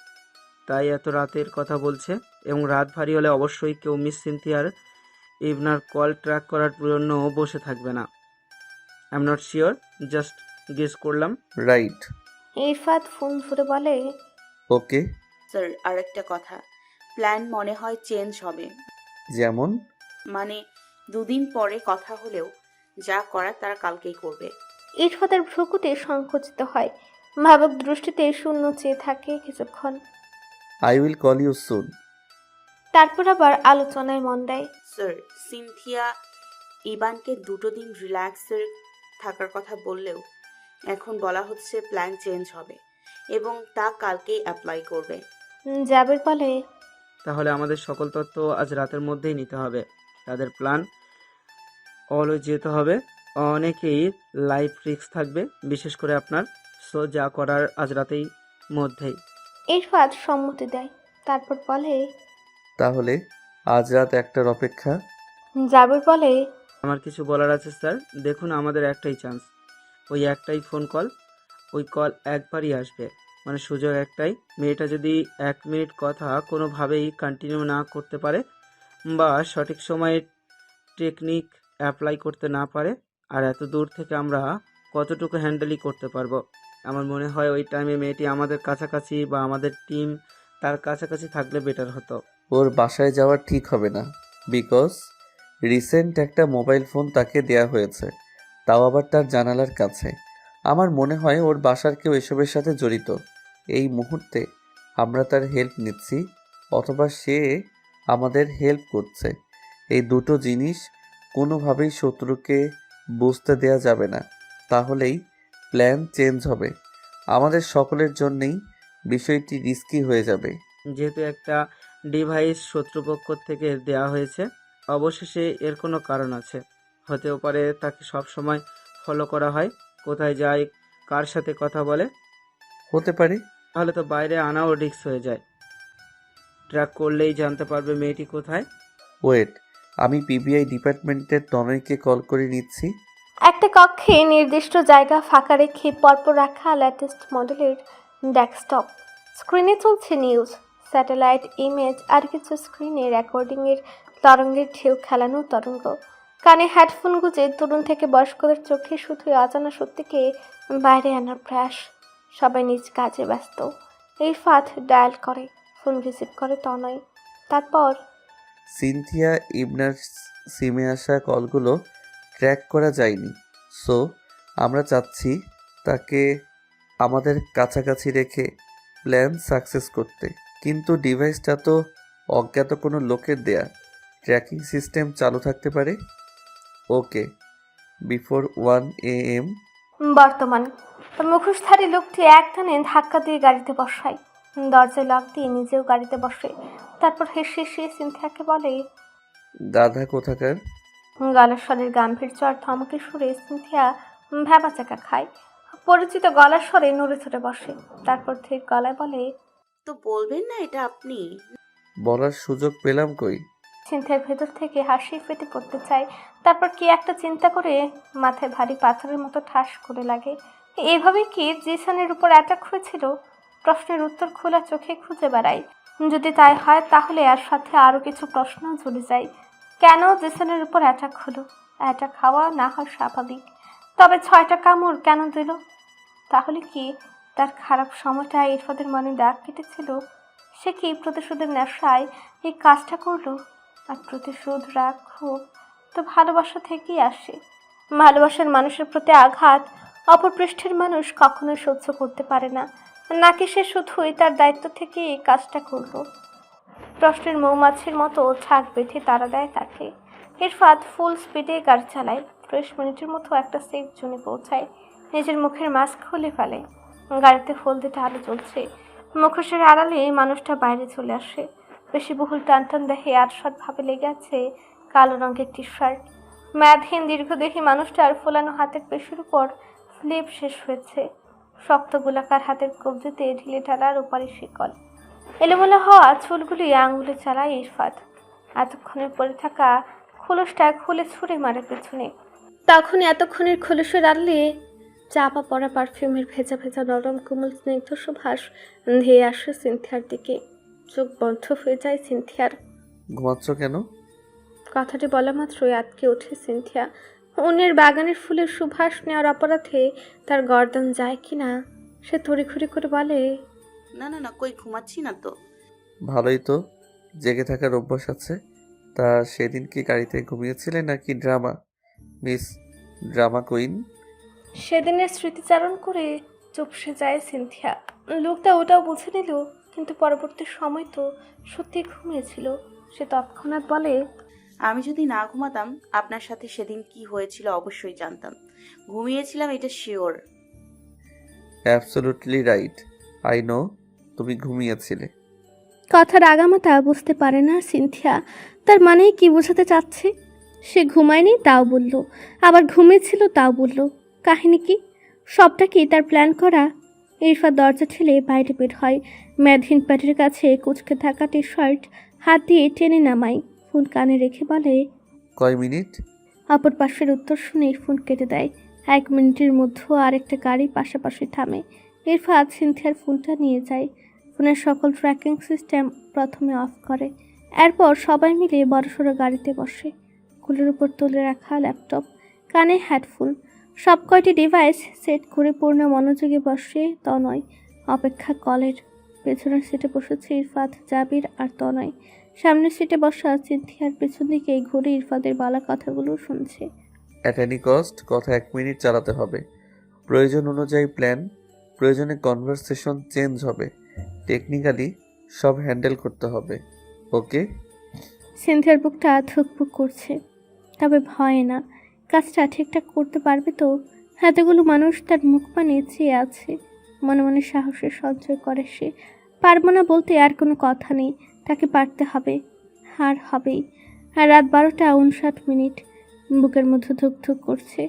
তাই এত রাতের কথা বলছে। এবং রাত ভারী হলে অবশ্যই কেউ মিস সিনথিয়ার ইবনার কল ট্র্যাক করার জন্য বসে থাকবে না। I am not sure, just guess করলাম। রাইট। ইরফাদ ফোন ধরে বলে, ওকে। স্যার, আরেকটা কথা, প্ল্যান মনে হয় চেঞ্জ হবে। যেমন? মানে 2 দিন পরে কথা হলেও যা করার তারা কালকেই করবে। ইরফাদের ভ্রুকুটি সংকুচিত হয়, ভাবক দৃষ্টিতে শূন্য চেয়ে থাকে কিছুক্ষণ। I will call you soon. তারপর আবার আলোচনায় মন দেয়। স্যার, সিনথিয়া ইবানকে 2 দিন রিল্যাক্সের থাকার কথা বললেও এখন বলা হচ্ছে প্ল্যান চেঞ্জ হবে এবং তা কালকেই অ্যাপ্লাই করবে। জাবির বলে, তাহলে আমাদের সকল তথ্য আজ রাতের মধ্যেই নিতে হবে। তাদের প্ল্যান অলওয়েজ যেতে হবে। অনেকেই লাইফ রিস্ক থাকবে, বিশেষ করে আপনার। সো যা করার আজ রাতেই মধ্যেই। ইরফাদ সম্মতি দেয়। তারপর বলে, তাহলে আজ রাত 1টার অপেক্ষা। জাবির বলে, আমার কিছু বলার আছে স্যার। দেখুন, আমাদের একটাই চান্স, ওই একটাই ফোন কল। ওই কল একবারই আসবে, মানে সুযোগ একটাই। মেয়েটা যদি 1 মিনিট কথা কোনোভাবেই কন্টিনিউ না করতে পারে বা সঠিক সময়ে টেকনিক অ্যাপ্লাই করতে না পারে, আর এত দূর থেকে আমরা কতটুকু হ্যান্ডেলই করতে পারবো। আমার মনে হয় ওই টাইমে মেয়েটি আমাদের কাছাকাছি বা আমাদের টিম তার কাছাকাছি থাকলে বেটার হতো। ওর বাসায় যাওয়া ঠিক হবে না, বিকজ রিসেন্ট একটা মোবাইল ফোন তাকে দেয়া হয়েছে, তাও আবার তার জানালার কাছে। আমার মনে হয় ওর বাসার কেউ এসবের সাথে জড়িত। এই মুহূর্তে আমরা তার হেল্প নিচ্ছি অথবা সে আমাদের হেল্প করছে। এই দুটো জিনিস কোনোভাবেই শত্রুকে বুঝতে দেয়া যাবে না, তাহলেই প্ল্যান চেঞ্জ হবে। আমাদের সকলের জন্যেই বিষয়টি রিস্কি হয়ে যাবে। যেহেতু একটা ডিভাইস শত্রুপক্ষ থেকে দেওয়া হয়েছে, অবশেষে এর কোনো কারণ আছে। হতেও পারে তাকে সব সময় ফলো করা হয়, কোথায় যায়, কার সাথে কথা বলে। হতে পারে। তাহলে তো বাইরে আনাও রিস্ক হয়ে যায়। ট্র্যাক করলেই জানতে পারবে মেয়েটি কোথায়। ওয়েট, আমি পিবিআই ডিপার্টমেন্টের তনয়কে কল করে নিচ্ছি। একটা কক্ষে নির্দিষ্ট জায়গা ফাঁকা রেখে পরপর রাখা লেটেস্ট মডেলের ডেস্কটপ স্ক্রিনে চলছে নিউজ, স্যাটেলাইট ইমেজ আর কিছু স্ক্রিনে রেকর্ডিংয়ের তরঙ্গের ঢেউ খেলানো তরঙ্গ। কানে হেডফোন গুঁজে তরুণ থেকে বয়স্কদের চোখে শুধু অজানা সত্যিকে বাইরে আনার প্রয়াস। সবাই নিজ কাজে ব্যস্ত। ইরফাদ ডায়াল করে, ফোন রিসিভ করে তনয়। তারপর সিনথিয়া ইবনার সিমে আসা কলগুলো ট্র্যাক করা যায়নি, সো আমরা চাচ্ছি তাকে আমাদের কাছাকাছি রেখে প্ল্যান সাকসেস করতে। কিন্তু ডিভাইসটা তো অজ্ঞাত কোনো লোকের দেয়া, ট্র্যাকিং সিস্টেম চালু থাকতে পারে। ওকে, বিফোর 1 AM। বর্তমান মুখোশধারী লোকটি একটানে ধাক্কা দিয়ে গাড়িতে বসায়, দরজায় লক দিয়ে নিজেও গাড়িতে বসে। তারপর হেসে হেসে সিনথিয়াকে বলে, গাধা কোথাকার। গলার স্বরের গাম্ভীর্য আর ধমকের সুরে সিনথিয়া ভ্যাবাচাকা খায়। পরিচিত গলার স্বরে নড়ে চড়ে বসে। তারপর ধীর গলায় বলে, তো বলবেন না এটা আপনি? বলার সুযোগ পেলাম কই? সিনথিয়ার ভেতর থেকে হাসি ফেটে পড়তে চায়, তারপর কি একটা চিন্তা করে মাথায় ভারী পাথরের মতো ঠাস করে লাগে। এভাবে কি জিসানের উপর অ্যাটাক হয়েছিল? প্রশ্নের উত্তর খোলা চোখে খুঁজে বেড়ায়। যদি তাই হয় তাহলে এর সাথে আরও কিছু প্রশ্ন জুড়ে যায়। কেন জিসানের উপর অ্যাটাক হলো? অ্যাটাক হওয়া না হয় স্বাভাবিক, তবে 6টা কামড় কেন দিল? তাহলে কি তার খারাপ সময়টা ইরফাদের মনে দাগ কেটেছিল? সে কি প্রতিশোধের নেশায় এই কাজটা করলো? আর প্রতিশোধ, রাগ, ক্ষোভ তো ভালোবাসা থেকেই আসে। ভালোবাসার মানুষের প্রতি আঘাত অপর পৃষ্ঠের মানুষ কখনোই সহ্য করতে পারে না। নাকি সে শুধুই তার দায়িত্ব থেকে এই কাজটা করলো? প্রশ্নের মৌমাছির মতো ছাক বেঁধে তাড়া দেয় তাকে। ইরফাত ফুল স্পিডে গাড়ি চালায়। 30 মিনিটের মতো একটা সেফ জোনে পৌঁছায়। নিজের মুখের মাস্ক খুলে ফেলে। গাড়িতে হলদেটে আলো জ্বলছে। মুখোশের আড়ালে মানুষটা বাইরে চলে আসে। বেশি বহুল টানটান দেখে আটশট ভাবে লেগে আছে কালো রঙের টি শার্ট। ম্যাদহীন দীর্ঘদেহী মানুষটার ফোলানো হাতের পেশির উপর স্লিপ শেষ হয়েছে। শক্ত গোলাকার হাতের কবজিতে ঢিলে ঢালার ওপারে শিকল। এলোমেলো হওয়া চুলগুলি আঙুলে চালায় ইরফাত। এতক্ষণের পরে থাকা খোলসটা খুলে ছুঁড়ে মারে পেছনে। তখন এতক্ষণের খোলসের আড়ালে চাপা পড়া পারফিউমের ভেজা ভেজা নরম কোমল স্নিগ্ধ সুভাষ ধেয়ে আসে সিনথিয়ার দিকে। চোখ বন্ধ হয়ে যায় সিনথিয়ার। ঘুমাচ্ছ কেন? কথাটি বলা মাত্রই আটকে ওঠে সিনথিয়া। অন্যের বাগানের ফুলের সুভাষ নেওয়ার অপরাধে তার গর্দন যায় কিনা সে তড়িঘড়ি করে বলে, না না না, কই ঘুমাচ্ছি না তো। ভালোই তো, জেগে থাকার অভ্যাস আছে। তা সেদিন কি গাড়িতে ঘুমিয়েছিলে নাকি ড্রামা, মিস ড্রামা কুইন? সেদিনের স্মৃতিচারণ করে চুপসে যায় সিনথিয়া। লোকটা ওটাও বুঝে নিল, কিন্তু পরবর্তী সময় তো সত্যি ঘুমিয়েছিল। সে তৎক্ষণাৎ বলে, আমি যদি না ঘুমাতাম আপনার সাথে সেদিন কি হয়েছিল অবশ্যই জানতাম। ঘুমিয়েছিলাম এটা sure. Absolutely right, I know তুমি ঘুমিয়েছিলে। কথার আগামাতা বুঝতে পারে না সিনথিয়া তার মানে কি বোঝাতে চাচ্ছে। সে ঘুমায়নি তাও বলল, আবার ঘুমিয়েছিল তাও বলল। কাহিনী কি? সবটা কি তার প্ল্যান করা? ইরফাত দরজা ঠেলে বাইরে বের হয়। ম্যাদহীন প্যাটের কাছে কুচকে থাকা টি শার্ট হাত দিয়ে টেনে নামায়। ফোন কানে রেখে বলে, কয় মিনিট? অপর পাশের উত্তর শুনে ফোন কেটে দেয়। 1 মিনিটের মধ্যে আরেকটা গাড়ি পাশাপাশি থামে। ইরফাত সিনথিয়ার ফোনটা নিয়ে যায়। ফোনের সকল ট্র্যাকিং সিস্টেম প্রথমে অফ করে। এরপর সবাই মিলে বড়সড় গাড়িতে বসে। কোলের উপর তুলে রাখা ল্যাপটপ, কানে হেডফোন, সব কয়টি ডিভাইস সেট করে পূর্ণ মনোযোগে বসে তনয়। অপেক্ষা কলের। পেছনের সিটে বসেছে ইরফাত, জাবির আর তনয়। সামনের সিটে বসা সিনথিয়ার পেছন দিকে ঘুরে ইরফাদের বলা কথাগুলো শুনছে। অ্যাট এনি কস্ট কথা 1 মিনিট চালাতে হবে। প্রয়োজন অনুযায়ী প্ল্যান, প্রয়োজনে কনভারসেশন চেঞ্জ হবে। টেকনিক্যালি সব হ্যান্ডেল করতে হবে, ওকে? সিনথিয়ার বুকটা ধুকপুক করছে, তবে ভয় না। কাজটা ঠিকঠাক করতে পারবে তো? এতগুলো মানুষ তার মুখ পানে চেয়ে আছে। মনে মনে সাহসের সঞ্চয় করে সে। পারবো না বলতে আর কোনো কথা নেই, তাকে পারতে হবে, হার হবেই। আর রাত 12:59। বুকের মধ্যে ধুকধুক করছে।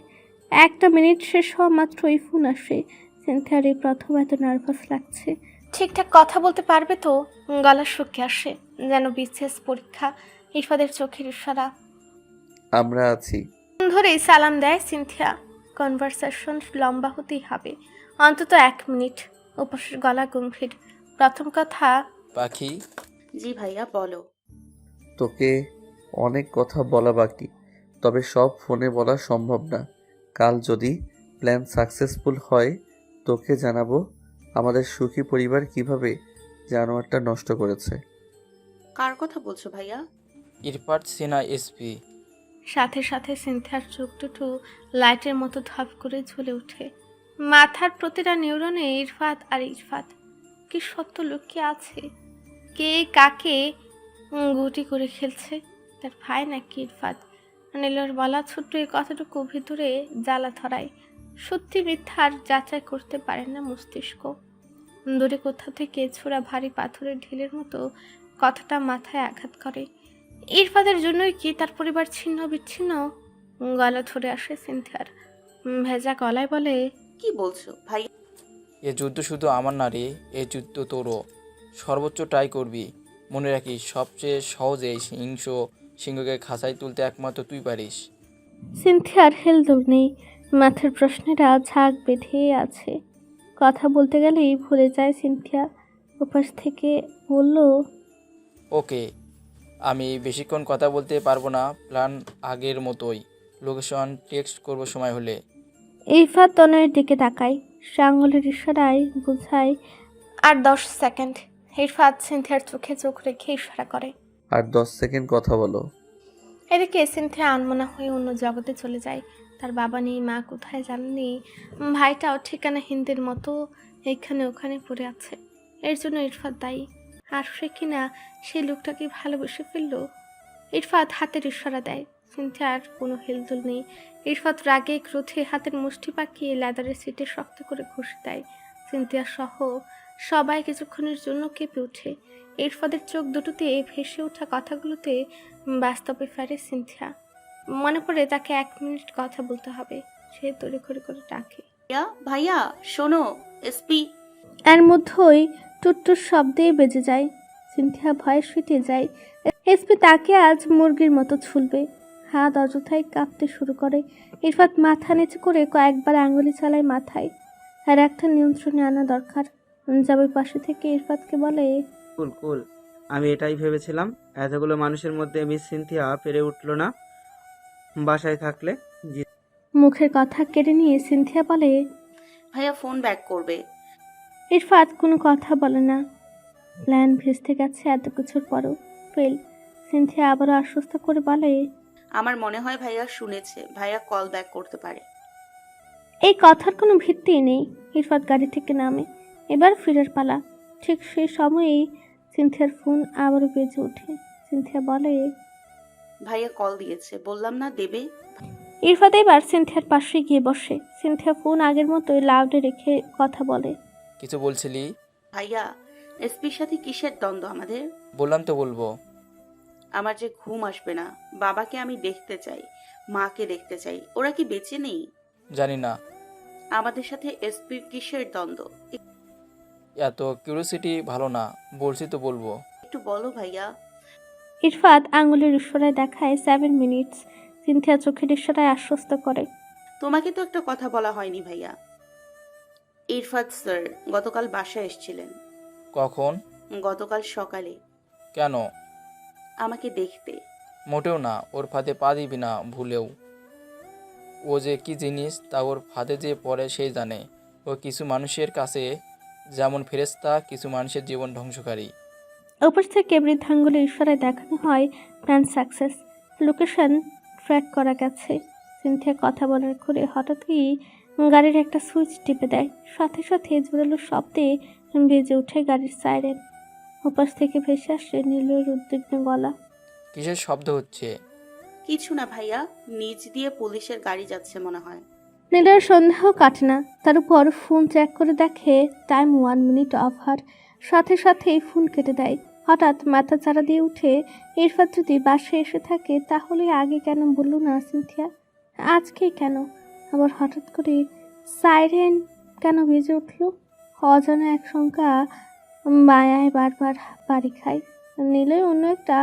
1টা মিনিট শেষ হওয়া মাত্রই ফোন আসে। সিনথিয়ার এই প্রথম এত নার্ভাস লাগছে। ঠিকঠাক কথা বলতে পারবে তো? গলা শুকিয়ে আসে, যেন বিসিএস পরীক্ষা। ইরফাদের চোখের ইশারা আমরা আছি। ধরেই সালাম দেয় সিনথিয়া। কনভারসেশন লম্বা হতেই হবে, অন্তত 1 মিনিট। উপসের গলা গম্ভীর। প্রথম কথা, পাখি, জি ভাইয়া বলো। তোকে অনেক কথা বলা বাকি, তবে সব ফোনে বলা সম্ভব না। কাল যদি প্ল্যান সাকসেসফুল হয় তোকে জানাবো আমাদের সুখী পরিবার কিভাবে জানোয়ারটা নষ্ট করেছে। কার কথা বলছো ভাইয়া? ইরফাত সিনা এসপি। সাথে সাথে সিনথিয়ার চোখ দুটো লাইটের মতো ধপ করে ঝুলে ওঠে। মাথার প্রতিটা নিউরনে ইরফাত আর ইরফাত। কি সত্য লুকিয়ে আছে? কে কাকে গুটি করে খেলছে? তার ভাই নাকি ইরফাত? নীলর বলা ছোট্ট এই কথাটুকু ভিতরে জ্বালা ধরায়। সত্যি মিথ্যার যাচাই করতে পারে না মস্তিষ্ক। দূরে কোথা থেকে ছোড়া ভারী পাথরের ঢিলের মতো কথাটা মাথায় আঘাত করে। ইরফাদের জন্যই কি তার পরিবার ছিন্ন বিচ্ছিন্ন? গলা ধরে আসে সিনথিয়ার। ভেজা গলায় বলে, কি বলছো ভাই? এ যুদ্ধ শুধু আমার না রে, এ যুদ্ধ তোরও। সর্বোচ্চ ট্রাই করবি, মনে রাখিস সবচেয়ে সহজে সিংহকে খাঁচায় তুলতে একমাত্র তুই পারিস। সিনথিয়ার হেলদোল নেই, মাথার প্রশ্নেরা ঝাঁক বেঁধে আছে। কথা বলতে গেলেই ভুলে যায় সিনথিয়া। ওপাশ থেকে বলল, ওকে, আমি বেশিক্ষণ কথা বলতে পারবো না। প্ল্যান আগের মতোই, লোকেশন টেক্সট করব সময় হলে। ইরফাত তনয়ের দিকে তাকায়, সে আঙুলের ইশারায় বোঝায় আর 10 সেকেন্ড। ইরফাত সিনথিয়ার চোখে চোখ রেখে ইশারা করে। আর 10 সেকেন্ড কথা বলো। এদিকে সিনথিয়া আনমনা হয়ে অন্য জগতে চলে যায়। তার বাবা নেই, মা কোথায় জানেনি, ভাইটাও ঠিকানাহীনদের মতো এখানে ওখানে পড়ে আছে। এর জন্য ইরফাত দায়ী। আর সে কিনা সেই লোকটাকে ভালোবেসে ফেললো। ইরফাত হাতের ইশারা দেয়। সিনথিয়ার কোনো হেলদোল নেই। ইরফাত রাগে ক্রোধে হাতের মুষ্টি পাকিয়ে লেদারের সিটে শক্ত করে ঘষে দেয়। সিনথিয়া সহ সবাই কিছুক্ষণের জন্য কেঁপে ওঠে। ইরফাতের চোখ দুটোতে ভেসে ওঠা কথাগুলোতে বাস্তবে ফেরে সিনথিয়া। মনে পড়ে তাকে 1 মিনিট কথা বলতে হবে। সে তড়িঘড়ি করে ডাকে, ভাইয়া ভাইয়া শোনো, এসপি। এর মধ্যেই টুটটুর শব্দে বেজে যায়। সিনথিয়া ভয়ে ফিটে যায়। এসপি তাকে আজ মুরগির মতো ছুলবে। হাত অযথায় কাঁপতে শুরু করে। ইরফাত মাথা নিচু করে কয়েকবার আঙুলি চালায় মাথায়। আর একটা নিয়ন্ত্রণে আনা দরকার। জাবের পাশে থেকে ইরফাতকে বলে, কুল কুল, আমি এটাই ভেবেছিলাম। এতগুলো মানুষের মধ্যে মিস সিনথিয়া পেরে উঠলো না বাসায় থাকলে। মুখের কথা কেড়ে নিয়ে সিনথিয়া বলে, ভাইয়া ফোন ব্যাক করবে। ইরফাত কোনো কথা বলে না। প্ল্যান ভেস্তে গেছে এত কিছুর পরও। ফেল। সিনথিয়া আবারও আশ্বস্ত করে বলে, আমার মনে হয় ভাইয়া শুনেছে, ভাইয়া কল ব্যাক করতে পারে। এই কথার কোনো ভিত্তি নেই। ইরফাত গাড়ি থেকে নামে। এবার ফিরের পালা। ঠিক সেই সময়েই সিনথিয়ার ফোন আবারও বেজে ওঠে। সিনথিয়া বলে, ভাইয়া কল দিয়েছে, বললাম না দেবে। ইরফাত এবার সিনথিয়ার পাশে গিয়ে বসে। সিনথিয়া ফোন আগের মতোই লাউডে রেখে কথা বলে, কিছু বলছিলি? ভাইয়া এসপির সাথে কিসের দ্বন্দ্ব আমাদের? বললাম তো বলবো। আমার যে ঘুম আসবে না। বাবাকে আমি দেখতে চাই, মাকে দেখতে চাই। ওরা কি বেঁচে নেই? জানি না। আমাদের সাথে এসপির কিসের দ্বন্দ্ব? এত কিউরিওসিটি ভালো না, বলছি তো বলবো। একটু বলো ভাইয়া। ইরফাত আঙুলের ইশারায় দেখায় 7 মিনিটস। সিনথিয়া চোখের ইশারায় আশ্বস্ত করে, তোমাকে তো একটা কথা বলা হয়নি ভাইয়া। ইরফাত স্যার গতকাল বাসায় এসেছিলেন। কখন? গতকাল সকালে। কেন? আমাকে দেখতে। মোটেও না, ওর ফাঁদে পা দিবি না ভুলেও। ও যে কি জিনিস তা ওর ফাঁদে যে পড়ে সেই জানে। ও কিছু মানুষের কাছে যেমন ফেরেশতা, কিছু মানুষের জীবন ধ্বংসকারী। ওপর থেকে বৃদ্ধাঙ্গুলের ইশারায় দেখানো হয় প্ল্যান সাকসেস। লোকেশন ট্র্যাক করা গেছে। সিনথিয়া কথা বলার ঘুরে হঠাৎই গাড়ির একটা সুইচ টিপে দেয়। সাথে সাথে জোরালো শব্দে বেজে ওঠে গাড়ির সাইরেন। ওপাশ থেকে ভেসে আসে নীলের উদ্বিগ্ন গলা। কিসের শব্দ হচ্ছে? কিছু না ভাইয়া, নিচ দিয়ে পুলিশের গাড়ি যাচ্ছে মনে হয়। নীলের সন্দেহ কাটে না। তার উপর ফোন চেক করে দেখে টাইম 1 মিনিট ওভার। সাথে সাথেই ফোন কেটে দেয়। হঠাৎ মাথা চাড়া দিয়ে উঠে, ইরফাত যদি বাসায় এসে থাকে তাহলে আগে কেন বলল না সিনথিয়া? আজকে কেন আবার হঠাৎ করে সাইরেন কেন বেজে উঠল? অজানা এক শঙ্কা মায়ায় বারবার বাড়ি খায়। নীলে অন্য একটা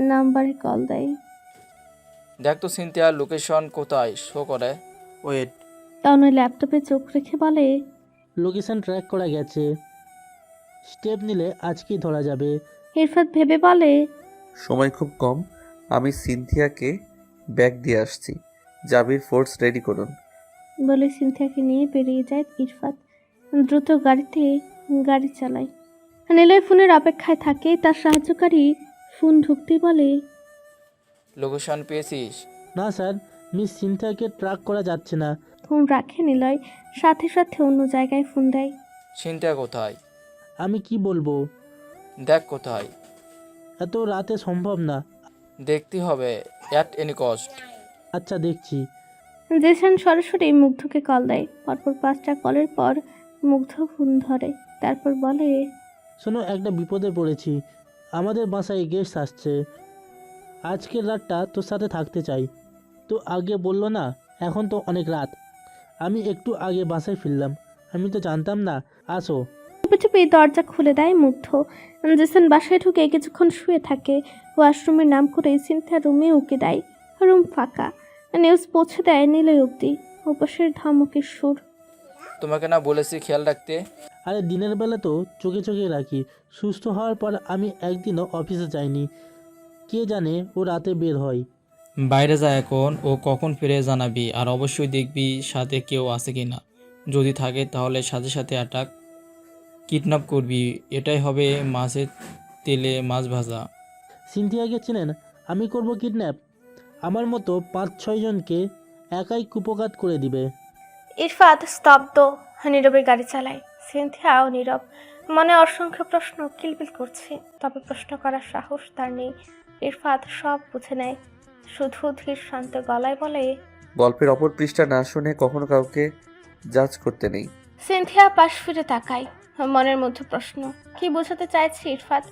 নাম্বারে কল দেয়। দেখ তো সিনথিয়ার লোকেশন কোথায় শো করে। ওয়েট, তনয় ল্যাপটপে চোখ রেখে বলে, লোকেশন ট্র্যাক করা গেছে। স্টেপ নিলে আজকেই ধরা যাবে। ইরফাত ভেবে বলে, সময় খুব কম। আমি সিনথিয়াকে ব্যাগ দিয়ে আসছি। জাবির ফোর্স রেডি করুন। বলে সিনথিয়াকে নিয়ে বেরিয়ে যায় ইরফাত। দ্রুত গাড়ি চালায়। নীলয় ফোনের অপেক্ষায় থাকে। তার সাহায্যকারী ফোন ঢুকতেই বলে, লোকেশন পেয়েছিস? না স্যার, মিস সিনথিয়াকে ট্র্যাক করা যাচ্ছে না। ফোন রাখে নীলয়। সাথে সাথে অন্য জায়গায় ফোন দেয়। সিনথিয়া কোথায়? আমি কি বলবো? দেখ কোথায়। এত রাতে সম্ভব না। দেখতে হবে অ্যাট এনি কস্ট। আচ্ছা, দেখছি। জেসান সরাসরি মুগ্ধকে কল দেয়। পরপর 5টা কলের পর মুগ্ধ ফোন ধরে। তারপর বলে, শোনো, একটা বিপদে পড়েছি। আমাদের বাসায় গেস্ট আসছে। আজকের রাতটা তোর সাথে থাকতে চাই। তো আগে বললো না? এখন তো অনেক রাত। আমি একটু আগে বাসায় ফিরলাম। আমি তো জানতাম না। আসো। চুপে চুপে দরজা খুলে দেয় মুগ্ধ। জেসন বাসায় ঢুকে কিছুক্ষণ শুয়ে থাকে। ওয়াশরুমের নাম করে সিনথিয়া রুমে উকি দেয়। রুম ফাঁকা। নিউজ পৌঁছে দেয় নিলয় অব্দি। উপসের ধমকের সুর। তোমাকে না বলেছি খেয়াল রাখতে? আরে দিনের বেলা তো চোখে চোখে রাখি। সুস্থ হওয়ার পর আমি একদিনও অফিসে যাইনি। কে জানে ও রাতে বের হয়। বাইরে যা এখন, ও কখন ফিরে জানাবি। আর অবশ্যই দেখবি সাথে কেউ আছে কি না। যদি থাকে তাহলে সাথে সাথে অ্যাটাক, কিডন্যাপ করবি। এটাই হবে মাছের তেলে মাছ ভাজা। সিনথিয়াকে চেনেন? আমি করব কিডন্যাপ? আমার মতো 5-6 জনকে একাই কুপকাত করে দিবে। ইরফাত স্তব্ধ, নীরবে গাড়ি চালায়। সিনথিয়াও নীরব, মনে অসংখ্য প্রশ্ন কিলবিল করছে, তবে প্রশ্ন করার সাহস তার নেই। ইরফাত সব বুঝে নেয়, শুধু ধীর শান্ত গলায় বলে, গল্পের অপর পৃষ্ঠা না শুনে কখনো কাউকে জাজ করতে নেই। সিনথিয়া পাশ ফিরে তাকায়, মনের মধ্যে প্রশ্ন কি বোঝাতে চাইছে ইরফাত।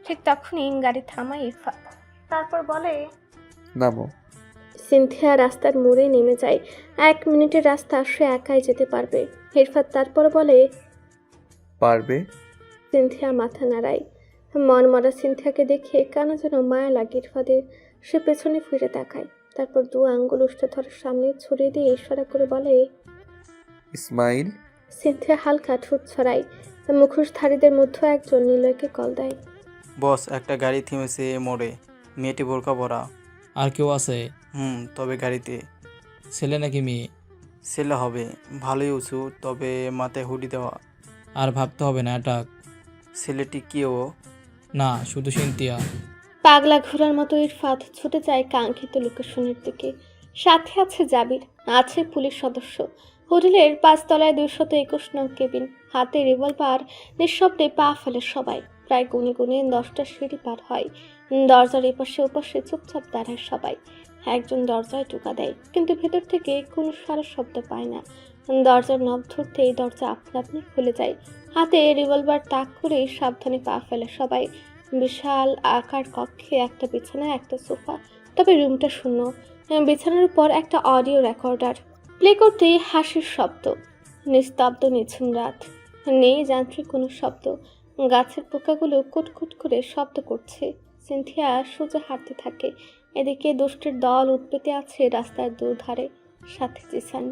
ঠিক তখনই গাড়ি থামায় ইরফাত, তারপর বলে, নামো। সিনথিয়া রাস্তার মোড়ে নেমে যায়। 1 মিনিটের রাস্তা সে একাই যেতে পারবে। ইরফাত তারপর বলে, পারবে? সিনথিয়া মাথা নাড়ায়। মন মরা সিনথিয়াকে দেখে কেন যেন মায়া লাগে ইরফাদের। সে পেছনে ফিরে তাকায়, তারপর 2 আঙ্গুল উষ্ঠে ধরে সামনে ছড়িয়ে দিয়ে ইশারা করে বলে, ইসমাইল। সিনথিয়া হালকা ঠোঁট ছড়ায়। মুখোশধারীদের মধ্যে একজন নিলয়কে কল দেয়। বস, একটা গাড়ি থেমেছে মোড়ে। মেয়েটি বোরকা পরা। আর কেউ আছে? তবে গাড়িতে। ছেলে নাকি মেয়ে? ছেলে হবে। ভালোই উঁচু, তবে মাথায় হুডি দেওয়া। আর ভাবতে হবে না অ্যাটাক। ছেলেটি কেউ না, শুধু সিনথিয়া। পাগলা ঘোড়ার মতো ইরফাত ছুটে যায় কাঙ্ক্ষিত লোকেশনের দিকে। সাথে আছে জাবির, আছে পুলিশ সদস্য। হোটেলের 5 তলায় 221 নং কেবিন। হাতে রিভলভার, নিঃশব্দে পা ফেলে সবাই। প্রায় গুনে গুনে 10টা সিঁড়ি পার হয়। দরজার এপাশে ওপাশে চুপচাপ দাঁড়ায় সবাই। একজন দরজায় টোকা দেয়, কিন্তু ভেতর থেকে কোনো সারা শব্দ পায় না। দরজার নব ধরতেই দরজা আপনা আপনি খুলে যায়। হাতে রিভলভার তাক করে সাবধানে পা ফেলে সবাই। বিশাল আকার কক্ষে একটা বিছানা, একটা সোফা, তবে রুমটা শূন্য। বিছানার উপর একটা অডিও রেকর্ডার প্লে করতেই হাসির শব্দ। নিস্তব্ধ নিঝুম রাত, নেই যান্ত্রিক কোনো শব্দ। গাছের পোকাগুলো কুটকুট করে শব্দ করছে। সিনথিয়া সোজা হাঁটতে থাকে। এদিকে দুষ্টের দল উৎপেতে আছে রাস্তার দুধারে, সাথে জিসান।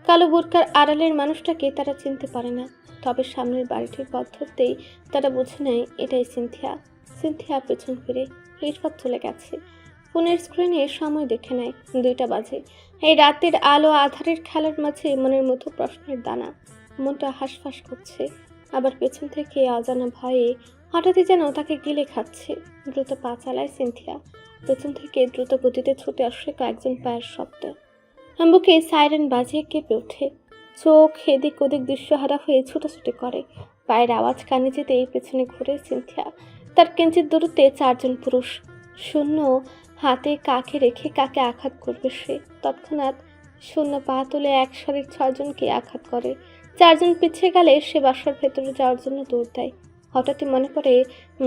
কালো বোরকার আড়ালের মানুষটাকে তারা চিনতে পারে না, তবে সামনের বাড়িটির পথ ধরতেই তারা বুঝে নেয় এটাই সিনথিয়া। সিনথিয়া পেছন ফিরে, ইরফাত চলে গেছে। ফোনের স্ক্রিনে সময় দেখে নেয় 2টা বাজে। এই রাতের আলো আধারের খেলার মাঝে মনের মতো প্রশ্নের দানা। মনটা হাঁসফাঁস করছে, আবার পেছন থেকে অজানা ভয়ে হঠাৎই যেন তাকে গিলে খাচ্ছে। দ্রুত পা চালায় সিনথিয়া। পেছন থেকে দ্রুত গতিতে ছুটে আসে কয়েকজন পায়ের শব্দ। বুকে সাইরেন বাজিয়ে কেঁপে ওঠে। চোখ এদিক ওদিক দৃশ্যহারা হয়ে ছুটাছুটি করে। পায়ের আওয়াজ কানে যেতেই পেছনে ঘুরে সিনথিয়া। তার কিঞ্চিত দূরত্বে 4 জন পুরুষ। শূন্য হাতে কাকে রেখে কাকে আঘাত করবে সে। তৎক্ষণাৎ শূন্য পা তুলে এক সারির 6 জনকে আঘাত করে। 4 জন পিছিয়ে গেলে সে বাসার ভেতরে যাওয়ার জন্য দৌড় দেয়। হঠাৎই মনে পড়ে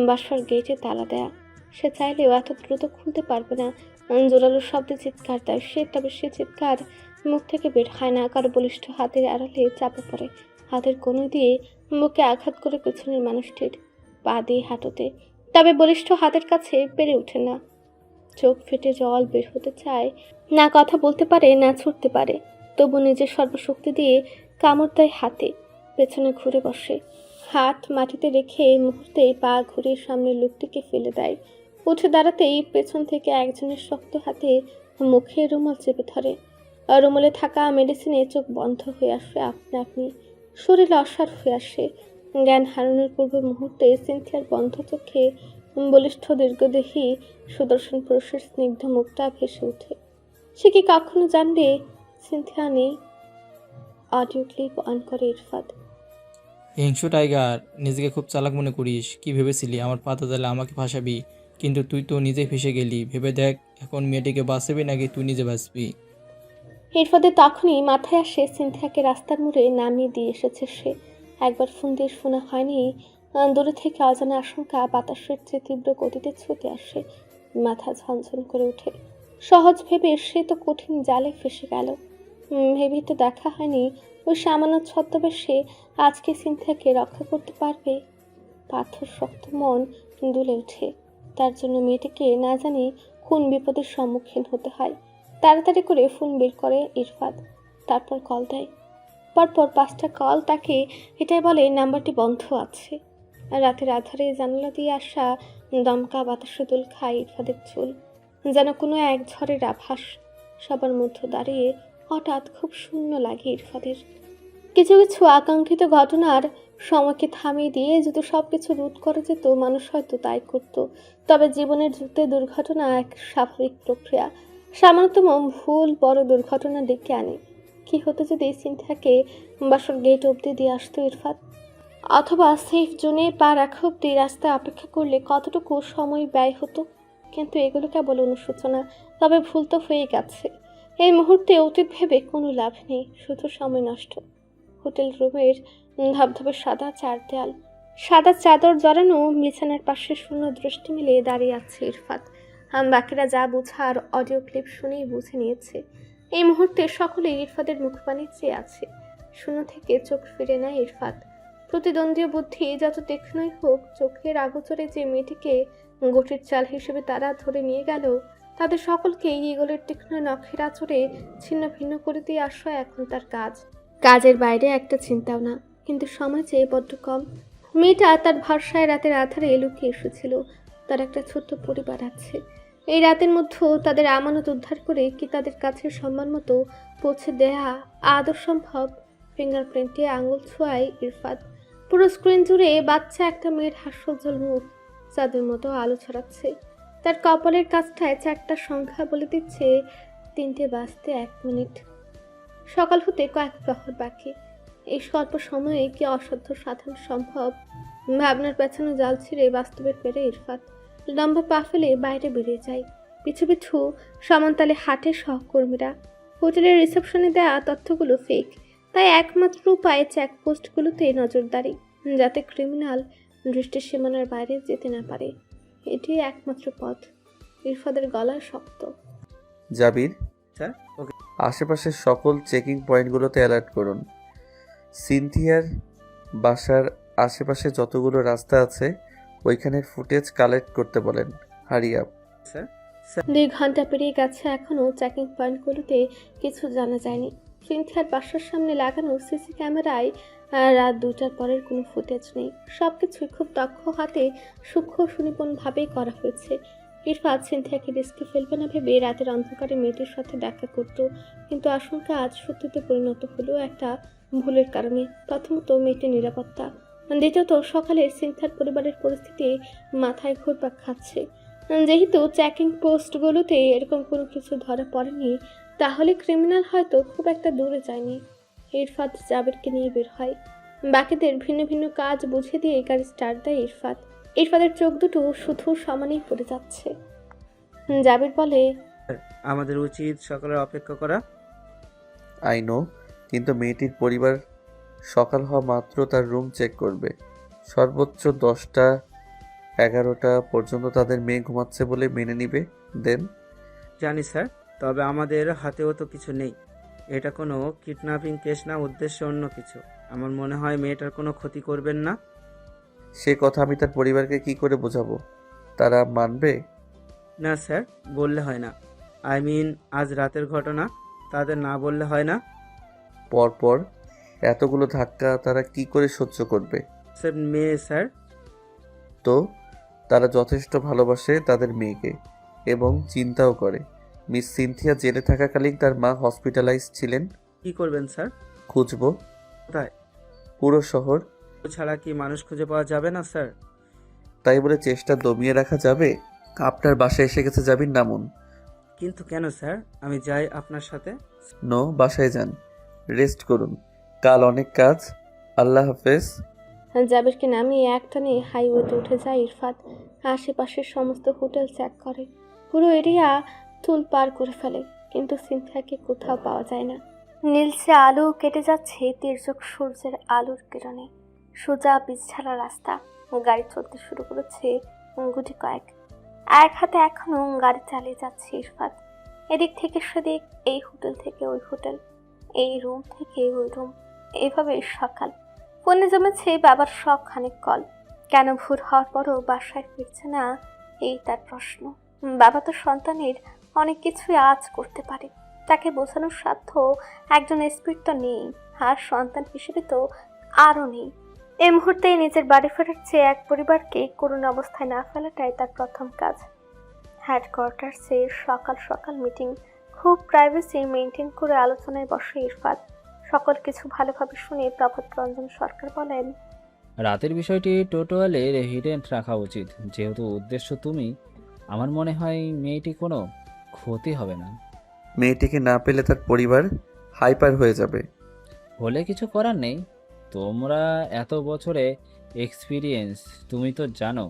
বাসার গেটে তালা দেয়া। সে চাইলেও এত দ্রুত খুলতে পারবে না। জোরালো শব্দে চিৎকার দেয় সে, তবে সে চিৎকার মুখ থেকে বের হয় না। কারো বলিষ্ঠ হাতের আড়ালে চাপা পড়ে। হাতের কোণে দিয়ে মুখে আঘাত করে পেছনের মানুষটির পা দিয়ে হাঁটুতে, তবে বলিষ্ঠ হাতের কাছে পেরে ওঠে না। চোখ ফেটে জল বের হতে চায়, না কথা বলতে পারে না ছুটতে পারে। তবু নিজের সর্বশক্তি দিয়ে কামড় দেয় হাতে। পেছনে ঘুরে বসে, হাত মাটিতে রেখে মুহূর্তেই পা ঘুরিয়ে সামনের লোকটিকে ফেলে দেয়। উঠে দাঁড়াতেই পেছন থেকে একজনের শক্ত হাতে মুখে রুমাল চেপে ধরে। রুমালে থাকা মেডিসিনে চোখ বন্ধ হয়ে আসে আপনা আপনি। শরীর অসাড় হয়ে আসে। জ্ঞান হারানোর পূর্ব মুহূর্তে সিনথিয়ার বন্ধ চোখে বলিষ্ঠ দীর্ঘদেহী সুদর্শন পুরুষের স্নিগ্ধ মুখটা ভেসে ওঠে। সে কি কখনো জানবে সিনথিয়া নেই? অডিও ক্লিপ অন করে ইরফাত। হিংসু টাইগার, নিজেকে খুব চালাক মনে করিস। কি ভেবেছিলি আমার পাতা জালে আমাকে ফাঁসাবি? কিন্তু তুই তো নিজে ফেসে গেলি। ভেবে দেখ এখন মেয়েটিকে বাঁচাবি নাকি তুই নিজে বাঁচবি। ইরফাদের তখনই মাথায় আসে সিনথিয়াকে রাস্তার মোড়ে নামিয়ে দিয়ে এসেছে সে। একবার ফোন দিয়ে শোনা হয়নি, দূরে থেকে অজানা আশঙ্কা বাতাসের চেয়ে তীব্র গতিতে ছুটে আসে। মাথা ঝনঝন করে ওঠে। সহজ ভেবে সে তো কঠিন জালে ফেসে গেল। ভেবে তো দেখা হয়নি ওই সামান্য ছদ্মবেশে আজকে সিনথিয়াকে রক্ষা করতে পারবে? পাথর শক্ত মন দুলে ওঠে। তার জন্য মেয়েটিকে না জানি কোন বিপদের সম্মুখীন হতে হয়। তাড়াতাড়ি করে ফোন বের করে ইরফাত, তারপর কল দেয়। পরপর 5টা কল তাকে এটাই বলে নাম্বারটি বন্ধ আছে। রাতের আধারে জানালা দিয়ে আসা দমকা বাতাসে দোল খায় ইরফাদের চুল, যেন কোনো এক ঝড়ের আভাস। সবার মধ্যে দাঁড়িয়ে হঠাৎ খুব শূন্য লাগে ইরফাদের। কিছু কিছু আকাঙ্ক্ষিত ঘটনার সময়কে থামিয়ে দিয়ে যদি সব কিছু রোধ করা যেত, মানুষ হয়তো তাই করত। তবে জীবনের যুদ্ধে দুর্ঘটনা এক স্বাভাবিক প্রক্রিয়া। সামান্যতম ভুল বড় দুর্ঘটনা ডেকে আনে। কি হতো যদি সিনথিয়াকে বাসার গেট অবধি দিয়ে আসতো ইরফাত, অথবা সেফ জোনে পা রাখা অবধি রাস্তায় অপেক্ষা করলে কতটুকু সময় ব্যয় হতো। কিন্তু এগুলো কেবল অনুশোচনা, তবে ভুল তো হয়ে গেছে। এই মুহূর্তে অতীত ভেবে কোনো লাভ নেই, শুধু সময় নষ্ট। হোটেল রুমের ধবধবে সাদা চার দেয়াল, সাদা চাদর জড়ানো বিছানার পাশে শূন্য দৃষ্টি মিলিয়ে দাঁড়িয়ে আছে ইরফাত। বাকিরা যা বোঝার অডিও ক্লিপ শুনেই বুঝে নিয়েছে। এই মুহূর্তে সকলে ইরফাতের মুখপানে চেয়ে আছে। শূন্য থেকে চোখ ফিরে নেয় ইরফাত। প্রতিদ্বন্দ্বী বুদ্ধি যত তীক্ষ্ণই হোক, চোখের আগোচরে যে মেয়েটিকে গোটির চাল হিসেবে তারা ধরে নিয়ে গেল, তাদের সকলকে ইগলের তীক্ষ্ণ নখের আঁচড়ে ছিন্ন ভিন্ন করে দিয়ে আসা এখন তার কাজ। কাজের বাইরে একটা চিন্তাও না, কিন্তু সমাজে বড্ড কম। মেয়েটা তার ভরসায় রাতের আধারে লুকিয়ে এসেছিল। তার একটা ছোট্ট পরিবার আছে। এই রাতের মধ্যেও তাদের আমানত উদ্ধার করে কি তাদের কাছে সম্মান মতো পৌঁছে দেয়া আদৌ সম্ভব? ফিঙ্গারপ্রিন্টে আঙুল ছোঁয়ায় ইরফাত। পুরো স্ক্রিন জুড়ে বাচ্চা একটা মেয়ের হাস্যোজ্জ্বল মুখ চাঁদের মতো আলো ছড়াচ্ছে। তার কপালের কাছটায় 4টা সংখ্যা বলে দিচ্ছে 3টে বাজতে 1 মিনিট। সকাল হতে কয়েক প্রহর বাকি। এই স্বল্প সময়ে কি অসাধ্য সাধন সম্ভব? ভাবনার পেছনে জাল ছিঁড়ে বাস্তবের পেরে ইরফাত লম্বা পা ফেলে বাইরে বেরিয়ে যায়। পিছু পিছু সমানতালে হাটে সহকর্মীরা। হোটেলের রিসেপশনে দেওয়া তথ্যগুলো ফেক, তাই একমাত্র উপায় চেকপোস্টগুলোতে নজরদারি, যাতে ক্রিমিনাল দৃষ্টির সীমানার বাইরে যেতে না পারে। এটি একমাত্র পথ। ইরফাদের গলা শক্ত। জাবির, স্যার, ওকে। আশেপাশের সকল চেকিং পয়েন্টগুলোতে অ্যালার্ট করুন। সিনথিয়ার বাসার আশেপাশে যতগুলো রাস্তা আছে ওইখানের ফুটেজ কালেক্ট করতে বলেন। Hurry up. স্যার। 2 ঘন্টা পেরিয়ে গেছে, এখনও চেকিং পয়েন্টগুলোতে কিছু জানা যায়নি। সিনথিয়ার বাসার সামনে লাগানো সিসি ক্যামেরায় রাত 2টার পরের কোনো ফুটেজ নেই। সব কিছুই খুব দক্ষ হাতে সূক্ষ্ম সুনিপুণভাবেই করা হয়েছে। ইরফাত সিনথিয়াকে রিস্কে ফেলবে না ভেবে রাতের অন্ধকারে মেয়েটির সাথে দেখা করত, কিন্তু আশঙ্কা আজ সত্যিতে পরিণত হলো একটা ভুলের কারণে। প্রথমত মেয়েটির নিরাপত্তা, দ্বিতীয়ত সকালে সিনথিয়ার পরিবারের পরিস্থিতি মাথায় ঘুরপাক খাচ্ছে। যেহেতু চেকিং পোস্টগুলোতে এরকম কোনো কিছু ধরা পড়েনি, তাহলে ক্রিমিনাল হয়তো খুব একটা দূরে যায়নি। ইরফাত জাবিরকে নিয়ে বের হয়। বাকিদের ভিন্ন ভিন্ন কাজ বুঝে দিয়ে গাড়ি স্টার্ট দেয় ইরফাত। ইরফাতের চোখ দুটো শুধু সমানেই পড়ে যাচ্ছে। জাবির বলে, আমাদের উচিত সকালের অপেক্ষা করা। আই নো, কিন্তু মেয়েটির পরিবার সকাল হওয়া মাত্র তার রুম চেক করবে। সর্বোচ্চ 10টা 11টা পর্যন্ত তাদের মেয়ে ঘুমাচ্ছে বলে মেনে নিবে। দেন জানি স্যার, তবে আমাদের হাতেও তো কিছু নেই। এটা কোনো কিডন্যাপিং কেস না, উদ্দেশ্য অন্য কিছু। আমার মনে হয় মেয়েটার কোনো ক্ষতি করবেন না। সে কথা আমি তার পরিবারকে কি করে বোঝাবো? তারা মানবে? না স্যার, বললে হয় না। আই মিন, আজ রাতের ঘটনা, তাদের না বললে হয় না। পরপর এতগুলো ধাক্কা তারা কি করে সহ্য করবে? স্যার, মেয়ে স্যার। তো তারা যথেষ্ট ভালোবাসে তাদের মেয়েকে এবং চিন্তাও করে। মিস সিনথিয়া জেলে থাকাকালীন তার মা হসপিটালাইজ ছিলেন। কি করবেন স্যার? খুঁজবো। কোথায়? পুরো শহর। ও ছাড়া কি মানুষ খুঁজে পাওয়া যাবে না স্যার? তাই বলে চেষ্টা দমিয়ে রাখা যাবে? আপনার বাসায় এসে গেছে, যাবেন নামুন। কিন্তু কেন স্যার? আমি যাই আপনার সাথে। নো, বাসায় যান, রেস্ট করুন, কাল অনেক কাজ। আল্লাহ হাফেজ। জাবিরকে নামিয়ে একটানে হাইওয়েতে উঠে যায় ইরফাত। আশেপাশের সমস্ত হোটেল চেক করে, পুরো এরিয়া তুল পার করে ফেলে, কিন্তু সিনথিয়াকে কোথাও পাওয়া যায় না। নীলচে আলো কেটে যাচ্ছে তির্যক সূর্যের আলোর কিরণে। সোজা পিছছাড়া রাস্তা, গাড়ি চলতে শুরু করেছে গুটি কয়েক। এক হাতে এখনো গাড়ি চালিয়ে যাচ্ছে ইরফাত। এদিক থেকে সেদিক, এই হোটেল থেকে ওই হোটেল, এই রুম থেকে ওই রুম। এভাবে সকাল। ফোনে জমেছে বাবার সবখানিক কল। কেন ভোর হওয়ার পরও বাসায় ফিরছে না, এই তার প্রশ্ন। বাবা তো সন্তানের অনেক কিছুই আজ করতে পারে, তাকে বোঝানোর সাধ্য একজন এসপির তো নেই, আর সন্তান হিসেবে তো আরও নেই। এই মুহূর্তে নিজের বাড়ি ফেরার চেয়ে এক পরিবারকে করুণ অবস্থায় না ফেলাটাই তার প্রথম কাজ। হেডকোয়ার্টার্সে সকাল সকাল মিটিং, খুব প্রাইভেসি মেনটেন করে আলোচনায় বসে ইরফাত। সকল কিছু ভালোভাবে শুনে প্রভাত রঞ্জন সরকার বলেন, রাতের বিষয়টি টোটালের হিডেন রাখা উচিত, যেহেতু উদ্দেশ্য তুমি। আমার মনে হয় মেয়েটি কোনো ক্ষতি হবে না। মেয়েটিকে না পেলে তার পরিবার হাইপার হয়ে যাবে। হলে কিছু করার নেই। তোমরা এত বছরে এক্সপিরিয়েন্স, তুমি তো জানো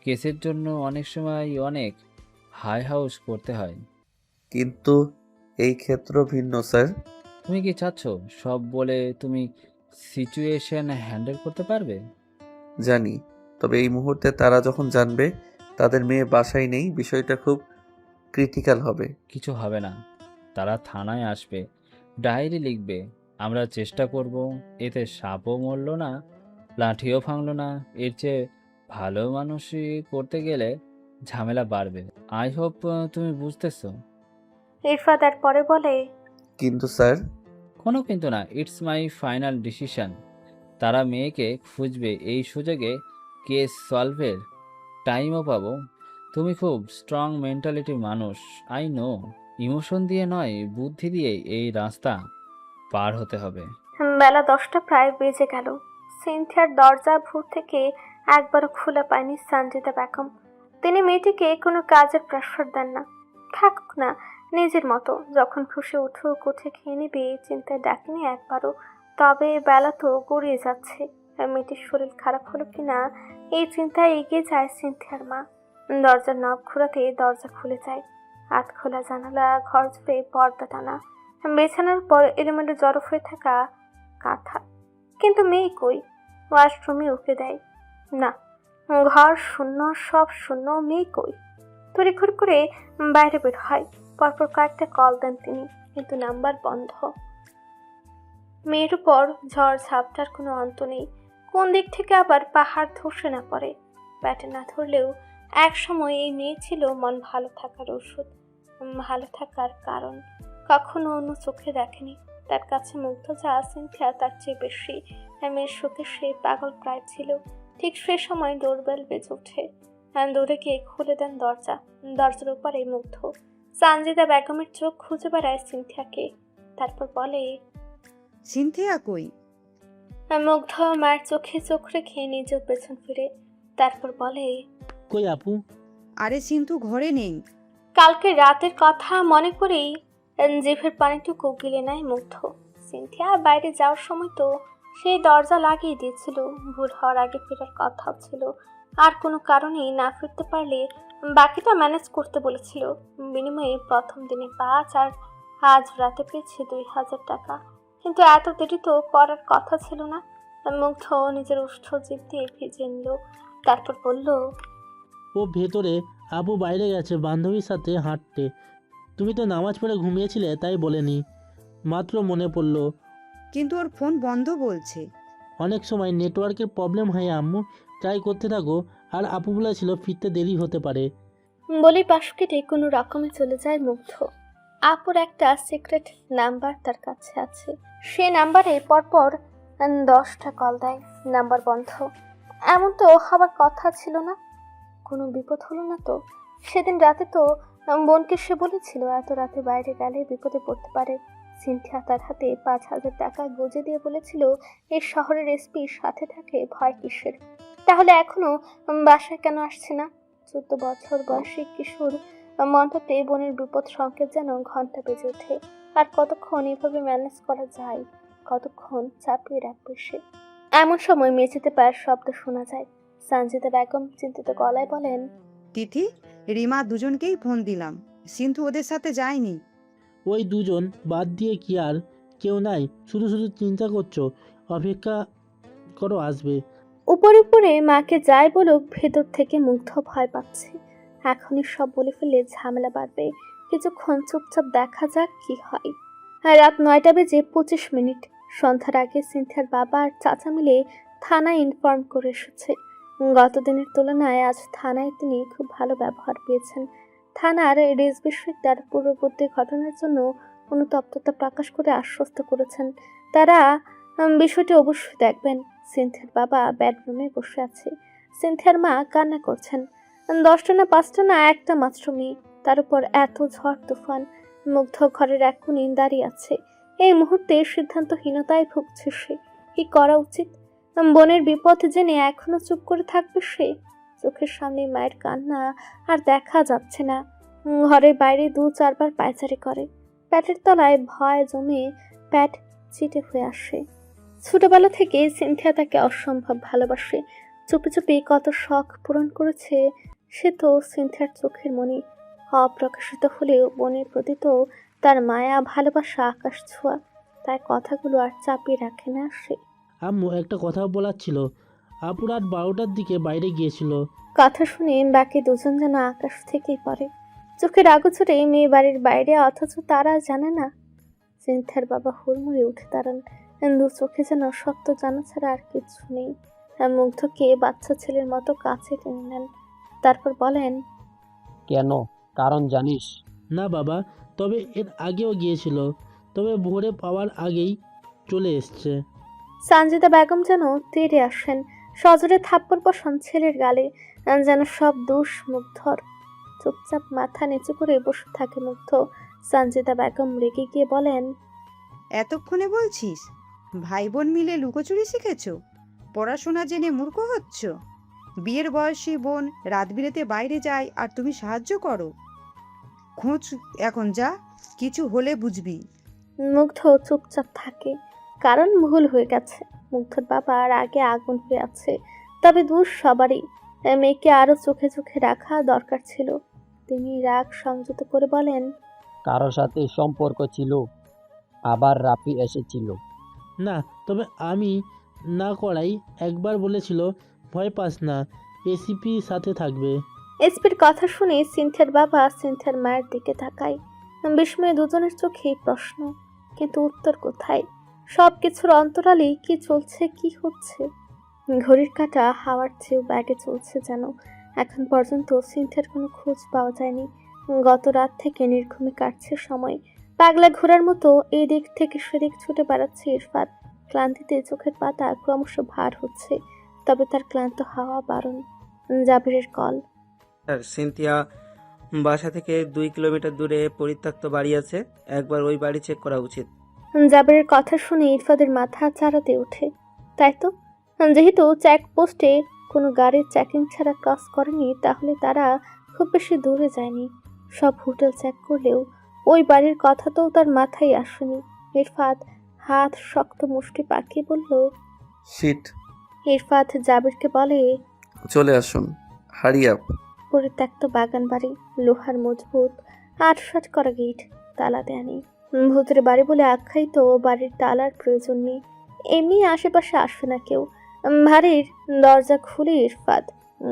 কেসের জন্য অনেক সময় অনেক হাই হাউস করতে হয়। কিন্তু এই ক্ষেত্র ভিন্ন স্যার। তুমি কি চাচ্ছ সব বলে তুমি সিচুয়েশন হ্যান্ডেল করতে পারবে? জানি, তবে এই মুহূর্তে তারা যখন জানবে তাদের মেয়ে বাসায় নেই, বিষয়টা খুব ক্রিটিক্যাল হবে। কিছু হবে না, তারা থানায় আসবে, ডায়েরি লিখবে, আমরা চেষ্টা করব। এতে সাপও মরল না, লাঠিও ভাঙল না। এর চেয়ে ভালো মানুষই করতে গেলে ঝামেলা বাড়বে। আই হোপ তুমি বুঝতেছো। ইরফাত আর পরে বলে, কিন্তু স্যার। কোনো কিন্তু না, ইটস মাই ফাইনাল ডিসিশন। তারা মেয়েকে খুঁজবে, এই সুযোগে কেস সলভের টাইমও পাবো। তুমি খুব স্ট্রং মেন্টালিটির মানুষ, আই নো। ইমোশন দিয়ে নয়, বুদ্ধি দিয়ে এই রাস্তা পার হতে হবে। বেলা 10টা প্রায় বেজে গেল। সিনথিয়ার দরজা ভোর থেকে একবারও খোলা পায়নি সঞ্জিতা বেগম। তিনি মেয়েটিকে কোনো কাজের প্রেশার দেন না, থাকুক না নিজের মতো, যখন খুশি উঠুক, উঠে খেয়ে নিবে, চিন্তায় ডাকেনি একবারও। তবে বেলা তো গড়িয়ে যাচ্ছে, আর মেয়েটির শরীর খারাপ হলো কিনা এই চিন্তায় এগিয়ে যায় সিনথিয়ার মা। দরজার নব ঘোরাতে দরজা খুলে যায়। হাত খোলা জানালা, ঘর জুড়ে পর্দা টানা, বিছানার পর এলোমেলো জড়ো হয়ে থাকা কাঁথা। কিন্তু মেয়ে কই? ওয়াশরুমে উঠে দেয়, না, ঘর শূন্য, সব শূন্য, মেয়ে কই? তড়িঘড়ি করে বাইরে বের হয়। পরপর কয়েকটা কল দেন তিনি, কিন্তু নাম্বার বন্ধ। মেয়ের উপর ঝড় ঝাপটার কোনো অন্ত নেই। কোন দিক থেকে আবার পাহাড় ধসে না পড়ে। ব্যাটে না ধরলেও এক সময় এই মেয়ে ছিল মন ভালো থাকার ওষুধ, ভালো থাকার কারণ। কখনো অন্য চোখে দেখেনি। তার কাছে মুগ্ধ যা সিনথিয়া তার চেয়ে বেশি। মেয়ের শোকে সে পাগল প্রায় ছিল। ঠিক সে সময় ডোরবেল বেজে ওঠে। দৌড়ে গিয়ে খুলে দেন দরজা। দরজার উপরে মুগ্ধ। সঞ্জিতা বেগমের চোখ খুঁজে বেড়ায় সিনথিয়াকে, তারপর বলে, সিনথিয়া কই? মুগ্ধ মায়ের চোখে চোখ রেখে নিজেও পেছন ফিরে, তারপর বলে, কই আপু? আরে সিন্ধু ঘরে নেই। কালকে রাতের কথা মনে করেই জিভের পানিটুকু গিলে নেয় মুগ্ধ। সিনথিয়া বাইরে যাওয়ার সময় তো সেই দরজা লাগিয়ে দিয়েছিল। ভোর হওয়ার আগে ফেরার কথাও ছিল, আর কোনো কারণেই না ফিরতে পারলে বাকিটা ম্যানেজ করতে বলেছিল। বিনিময়ে প্রথম দিনে 5 আর আজ রাতে পেয়েছে 2000 টাকা। কিন্তু এত দেরি তো করার কথা ছিল না। মুগ্ধ নিজের উষ্ঠ জিভ দিয়ে ভিজে নিল, তারপর বলল, ও ভেতরে, আপু বাইরে গেছে বান্ধবীর সাথে হাঁটতে। তুমি তো নামাজ পড়ে ঘুমিয়েছিলে, তাই বলেনি। মাত্র মনে পড়লো। কিন্তু ওর ফোন বন্ধ বলছে। অনেক সময় নেটওয়ার্কের প্রবলেম হয় আম্মু, ট্রাই করতে থাকো। আর আপু বলেছিল ফিরতে দেরি হতে পারে। বলে পাশ কেটে কোনো রকমে চলে যায় মুগ্ধ। আপুর একটা সিক্রেট নাম্বার তার কাছে আছে। সে নাম্বারে পরপর 10টা কল দেয়, নাম্বার বন্ধ। এমন তো হবার কথা ছিল না। কোনো বিপদ হলো না তো? সেদিন রাতে তো বোনকে সে বলেছিল এত রাতে বাইরে গেলে বিপদে পড়তে পারে। সিনথিয়া তার হাতে 5000 টাকা গুঁজে দিয়ে বলেছিল এই শহরের এসপির সাথে থাকে, ভয় কিসের? তাহলে এখনো বাসায় কেন আসছে না? 14 বছর বয়সী কিশোর মনটাতে বোনের বিপদ সংকেত যেন ঘন্টা বেজে ওঠে। আর কতক্ষণ এভাবে ম্যানেজ করা যায়? কতক্ষণ চাপিয়ে রাখবে সে? এমন সময় মেঝেতে পায়ের শব্দ শোনা যায়। সঞ্জিতা বেগম চিন্তিত গলায় বলেন, তিথি, রিমা দুজনকেই ফোন দিলাম, সিন্ধু ওদের সাথে যায়নি। ওই দুজন বাদ দিয়ে কি আর কেউ নাই? শুধু শুধু চিন্তা করছো? অপেক্ষা করো, আসবে। উপরে উপরে মাকে যাই বলুক, ভেতর থেকে মুগ্ধ ভয় পাচ্ছে। এখনই সব বলে ফেললে ঝামেলা বাড়বে। কিছুক্ষণ চুপচাপ দেখা যাক কি হয়। রাত 9টা বেজে 25 মিনিট। সন্ধ্যার আগে সিনথিয়ার বাবা আর চাচা মিলে থানায় ইনফর্ম করে এসেছে। গতদিনের তুলনায় আজ থানায় তিনি খুব ভালো ব্যবহার পেয়েছেন। থানার রেজবিশ্বিক তার পূর্ববর্তী ঘটনার জন্য অনুতপ্ততা প্রকাশ করে আশ্বস্ত করেছেন তারা বিষয়টি অবশ্যই দেখবেন। সিনথিয়ার বাবা বেডরুমে বসে আছে, সিনথিয়ার মা কান্না করছেন। 10টা না 5টা না একটা মাত্র মেয়ে, তার উপর এত ঝড় তুফান। মুগ্ধ ঘরের এক কোণে দাঁড়িয়ে আছে। এই মুহূর্তে সিদ্ধান্তহীনতায় ভুগছে সে। কি করা উচিত? বোনের বিপদ জেনে এখনো চুপ করে থাকবে সে? চোখের সামনে মায়ের কান্না আর দেখা যাচ্ছে না। ঘরের বাইরে 2-4 বার পায়চারি করে। প্যাটের তলায় ভয় জমে প্যাট চিটে হয়ে আসে। ছোটবেলা থেকে সিনথিয়া তাকে অসম্ভব ভালোবাসে। চুপি চুপি কত শখ পূরণ করেছে সে তো সিনথিয়ার চোখের মনি। অপ্রকাশিত হলেও বোনের প্রতি তো তার মায়া ভালোবাসা আকাশ ছোঁয়া। তার কথাগুলো আর চাপিয়ে রাখে না সে। আম্মু, একটা কথা বলার ছিল। আপু রাত 12টার দিকে বাইরে গিয়েছিল। কথা শুনে বাকি দুজন যেন আকাশ থেকেই পড়ে। চোখের আগোচরে মেয়ে বাড়ির বাইরে, অথচ তারা জানে না। সিনথিয়ার বাবা হুড়মুড়ে উঠে দাঁড়ান। 2 চোখে যেন সত্য জানা ছাড়া আর কিছু নেই। মুগ্ধকে বাচ্চা ছেলের মতো কাছে টেনে নেন। তারপর বলেন, কেন? কারণ জানিস? না বাবা, তবে এর আগেও গিয়েছিল, তবে ভোরে পাওয়ার আগেই চলে এসছে। সানজিদা বেগম যেন তেড়ে আসেন, সজোরে থাপ্পড় বসান ছেলের গালে। যেন সব দোষ মুগ্ধর। চুপচাপ মাথা নিচু করে বসে থাকে মুগ্ধ। সানজিদা বেগম রেগে গিয়ে বলেন, এতক্ষণে বলছিস ভাই বোন মিলে লুকোচুরি শিখেছো? পড়াশোনা জেনে মূর্খ হচ্ছ? বিয়ের বয়সী বোন রাত বিরেতে বাইরে যায় আর তুমি সাহায্য করো? খোঁজ এখন যা, কিছু হলে বুঝবি। মুগ্ধ চুপচাপ থাকে, কারণ ভুল হয়ে গেছে। মুগ্ধর বাবা আর আগে আগুন হয়ে আছে, তবে দোষ সবারই। মেয়েকে আরো চোখে চোখে রাখা দরকার ছিল। তিনি রাগ সংযত করে বলেন, কারো সাথে সম্পর্ক ছিল, আবার রাফি এসেছিল। না, তবে আমি না করাই একবার বলেছিল ভয় পাস না, এসিপি সাথে থাকবে। এসপির কথা শুনে সিনথিয়ার বাবা সিনথিয়ার মায়ের দিকে তাকায়। বিস্ময়ে দুজনের চোখেই প্রশ্ন, কিন্তু উত্তর কোথায়? সব কিছুর অন্তরালে কি চলছে, কি হচ্ছে? ঘড়ির কাঁটা হাওয়ার চেয়েও ব্যাগে চলছে যেন। এখন পর্যন্ত সিনথিয়ার কোনো খোঁজ পাওয়া যায়নি। গত রাত থেকে নির্ঘুমে কাটছে সময়। পাগলা ঘোড়ার মতো এই দিক থেকে সেদিক ছুটে বেড়াচ্ছে ইরফাত। ক্লান্তিতে চোখের পাতা ক্রমশ ভার হচ্ছে, তবে তার ক্লান্ত হাওয়া বারণ। জাবিরের কল। স্যার, সিনথিয়া বাসা থেকে 2 কিলোমিটার দূরে পরিত্যক্ত বাড়ি আছে, একবার ওই বাড়ি চেক করা উচিত। জাবিরের কথা শুনে ইরফাদের মাথা চাড়াতে ওঠে। তাই তো, যেহেতু চেকপোস্টে কোনো গাড়ির চেকিং ছাড়া ক্রস করেনি, তাহলে তারা খুব বেশি দূরে যায়নি। সব হোটেল চেক করলেও ওই বাড়ির কথা তো তার মাথায় আসেনি। ইরফাত হাত শক্ত মুষ্টি পাকিয়ে বলল, শিট। ইরফাত জাবিরকে বলে, চলে আসুন, হারি আপ। পরিত্যক্ত বাগান বাড়ি, লোহার মজবুত 8-8 করা গেট, তালা দেয়া নেই। ভূতের বাড়ি বলে আখ্যায়িত বাড়ির তালার প্রয়োজন নেই, এমনি আশেপাশে আসে না কেউ। বাড়ির দরজা খুলে ইরফাত।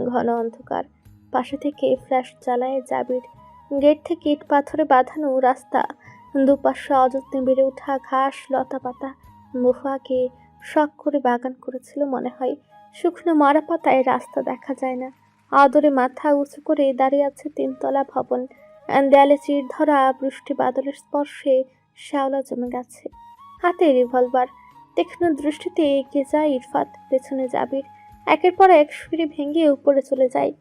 ঘন অন্ধকার। পাশে থেকে ফ্ল্যাশ জ্বালায় জাবির। গেট থেকে ইট পাথরে বাঁধানো রাস্তা, দুপাশে অযত্নে বেড়ে ওঠা ঘাস লতা পাতা। বহু আগে শখ করে বাগান করেছিল মনে হয়। শুকনো মরা পাতায় রাস্তা দেখা যায় না। আদরে মাথা উঁচু করে দাঁড়িয়ে আছে 3তলা ভবন। দেয়ালে চির ধরা বৃষ্টি বাদলের স্পর্শে শ্যাওলা জমে গেছে। হাতে রিভলভার। তীক্ষ্ণ দৃষ্টিতে এগিয়ে যায় ইরফাত, পেছনে জাবির। একের পর এক সিঁড়ি ভেঙে উপরে চলে যায়।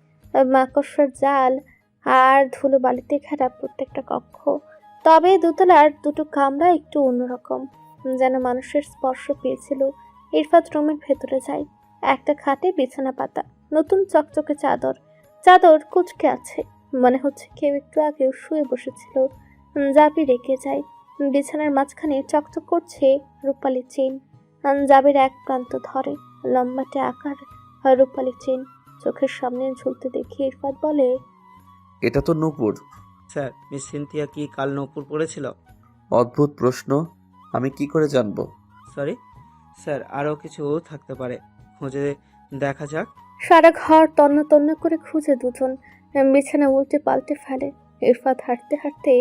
মাকড়সার জাল আর ধুলো বালিতে ঘেরা প্রত্যেকটা কক্ষ। তবে 2তলার 2টো কামরা একটু অন্যরকম, যেন মানুষের স্পর্শ পেয়েছিল। ইরফাত রুমের ভেতরে যায়। একটা খাটে বিছানা পাতা, নতুন চকচকে চাদর। চাদর কুঁচকে আছে, মনে হচ্ছে কেউ একটু আগেও শুয়ে বসেছিল। জাবির রেখে যায়। বিছানার মাঝখানে চকচক করছে রূপালি চেন। জাবির এক প্রান্ত ধরে, লম্বাটে আকার রূপালি চেন চোখের সামনে ঝুলতে দেখে ইরফাত বলে, এটা তো নূপুর। স্যার, মিস সিনথিয়া কি কাল নূপুর পড়েছিল? অদ্ভুত প্রশ্ন, আমি কি করে জানবো? সরি স্যার, আরও কিছু থাকতে পারে, খুঁজে দেখা যাক। সারা ঘর তন্ন তন্ন করে খুঁজে দুজন। বিছানা উল্টে পাল্টে ফেলে। ইরফাত হাঁটতে হাঁটতে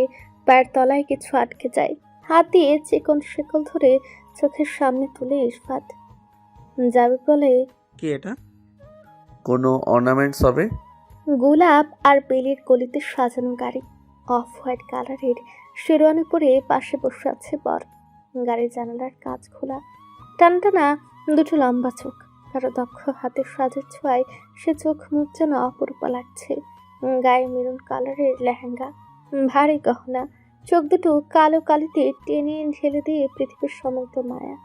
পায়ের তলায় কিছু আটকে যায়। হাত দিয়ে চিকন শেকল ধরে চোখের সামনে তুলে ইরফাত যাবে বলে কি এটা? কোনো অর্নামেন্টস হবে? গোলাপ আর বেলির কলিতে সাজানো গাড়ি, অফ হোয়াইট কালারের শেরওয়ানি পরে পাশে বসে আছে বর। গাড়ির জানালার কাঁচ খোলা, টানা টানা দুটো লম্বা চোখ, কারো দক্ষ হাতের সাজের ছোঁয়ায় সে চোখ মুখ যেন অপরূপা লাগছে। গায়ে মেরুন কালারের লেহেঙ্গা, ভারী গহনা, চোখ দুটো কালো কালিতে টেনে ঢেলে দিয়ে পৃথিবীর সমগ্র মায়া।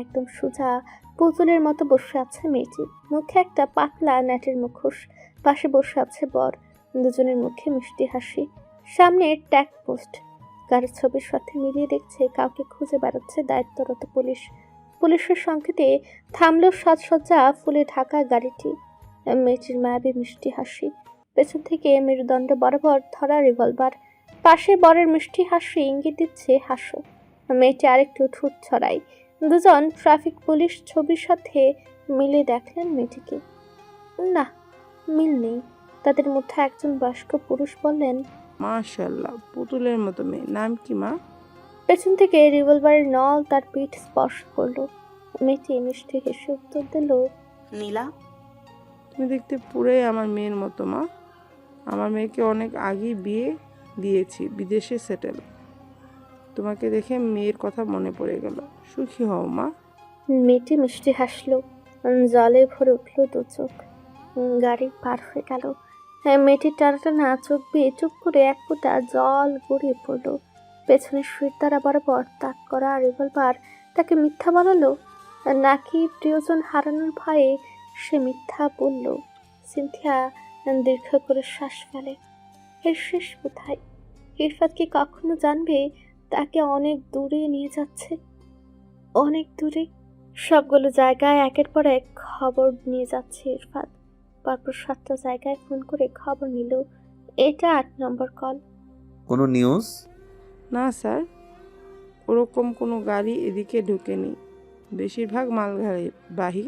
একদম সোজা পুতুলের মতো বসে আছে মেয়েটি, মুখে একটা পাতলা নেটের মুখোশ। পাশে বসে আছে বর, দুজনের মুখে মিষ্টি হাসি। সামনে ট্যাগ পোস্ট, কারো ছবির সাথে মিলিয়ে দেখছে কাউকে খুঁজে বেড়াচ্ছে দায়িত্বরত পুলিশ। পুলিশের সংকেতে থামলো সাজসজ্জা ফুলে ঢাকা গাড়িটি। মেয়েটির মায়াবী মিষ্টি হাসি, পেছন থেকে মেরুদণ্ড বরাবর ধরা রিভলভার। পাশে বরের মিষ্টি হাসি ইঙ্গিত দিচ্ছে হাসো। মেয়েটি আরেকটু ঠোঁট ছড়ায়। দুজন ট্রাফিক পুলিশ ছবির সাথে মিলে দেখলেন মেয়েটিকে। না, মিল নেই। তাদের মধ্যে একজন বয়স্ক পুরুষ বললেন, মাশাআল্লাহ, পুতুলের মতো মেয়ে। নাম কি মা? পেছন থেকে রিভলভারের নল তার পিঠ স্পর্শ করলো। মেয়েটি মিষ্টি হেসে উত্তর দিল, নীলা। তুমি দেখতে পুরোই আমার মেয়ের মতো মা। আমার মেয়েকে অনেক আগেই বিয়ে দিয়েছি, বিদেশে সেটেল। তোমাকে দেখে মেয়ের কথা মনে পড়ে গেল। সুখী হও মা। মেয়েটি মিষ্টি হাসলো, জলে ভরে উঠল দু চোখ। গাড়ি পার হয়ে গেল। মেয়েটির টানা চোখ দিয়ে চুপ করে এক ফোঁটা জল গড়িয়ে পড়ল। পেছনের সুইট দ্বারা বরাবর তাক করা রিভলভার তাকে মিথ্যা বলালো, নাকি প্রিয়জন হারানোর ভয়ে সে মিথ্যা বলল? সিনথিয়া দীর্ঘ করে শ্বাস ফেলে। এর শেষ কোথায়? ইরফাত কি কখনো জানবে তাকে অনেক দূরে নিয়ে যাচ্ছে? অনেক দূরে, সবগুলো জায়গায় একের পর এক খবর নিয়ে যাচ্ছে ইরফাত। পরপর 7টা জায়গায় ফোন করে খবর নিল। এটা 8 নম্বর কল। কোনো নিউজ? না স্যার, ওরকম কোনো গাড়ি এদিকে ঢুকেনি। বেশিরভাগ মালবাহী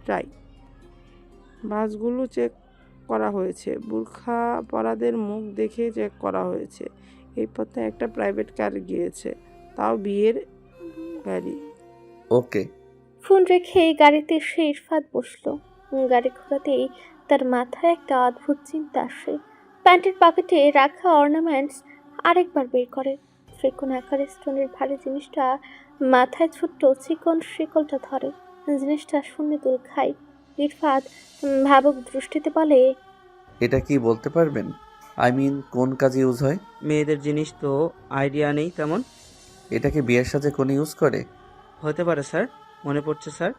ট্রাই। বাসগুলো চেক করা হয়েছে, বুরখা পরাদের মুখ দেখে চেক করা হয়েছে। এই পথে একটা প্রাইভেট কার গিয়েছে, তাও বিয়ের গাড়ি। ওকে। ফোন রেখে গাড়িতে এসে ইরফাত বসলো। গাড়ি ঘোরাতেই তার মাথায় একটা অদ্ভুত চিন্তা আসে। প্যান্টের পকেটে রাখা অর্নামেন্টস আরেকবার বের করে। ত্রিকোণ আকারের স্টোনের ভারী জিনিসটা মাথায় ছোট্ট চিকন শিকলটা ধরে। জিনিসটা শূন্যে দুল খায়। ইরফাত ভাবুক দৃষ্টিতে বলে, এটা কি বলতে পারবেন? কোন কাজে ইউজ হয়? মেয়েদের জিনিস তো আইডিয়া নেই তেমন। এটাকে বিয়ের সাথে কোন ইউজ করে? হতে পারে স্যার, মনে পড়ছে স্যার।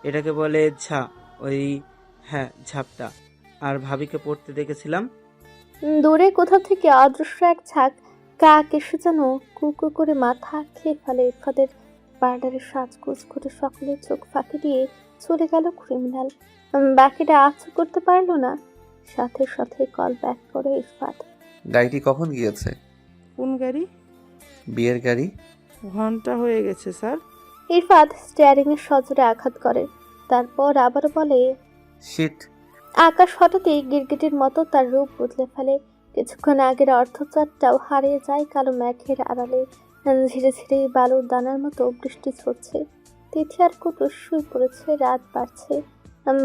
এটাকে বলে ওই হ্যাঁ, ঝাপটা। আর ভাবিকে পড়তে দেখেছিলাম। দূরে কোথাও থেকে অদৃশ্য এক ঝাঁক কাক এসে যেন কুকু করে মাথা খেয়ে ফেলে ইরফাতের পার্লারের সাজগোজ করে সকলের চোখ ফাঁকি দিয়ে চলে গেল ক্রিমিনাল। বাকিটা আচ্ছা করতে পারলো না। সাথে সাথে কল ব্যাক করে ইরফাত। গাড়িটি কখন গিয়েছে? কোন গাড়ি? বিয়ের গাড়ি। ঘন্টা হয়ে গেছে স্যার। ইরফাত স্টিয়ারিং এর সজোরে আঘাত করে, তারপর আবার বলে, শিট। আকাশ হঠাৎই গিরগিটির মতো তার রূপ বদলে ফেলে। কিছুক্ষণ আগের অর্ধচাঁদটাও হারিয়ে যায় কালো মেঘের আড়ালে। ধীরে ধীরে বালুর দানার মতো বৃষ্টি ঝরছে। তিথি আর কুটুস শুয়ে পড়েছে, রাত বাড়ছে।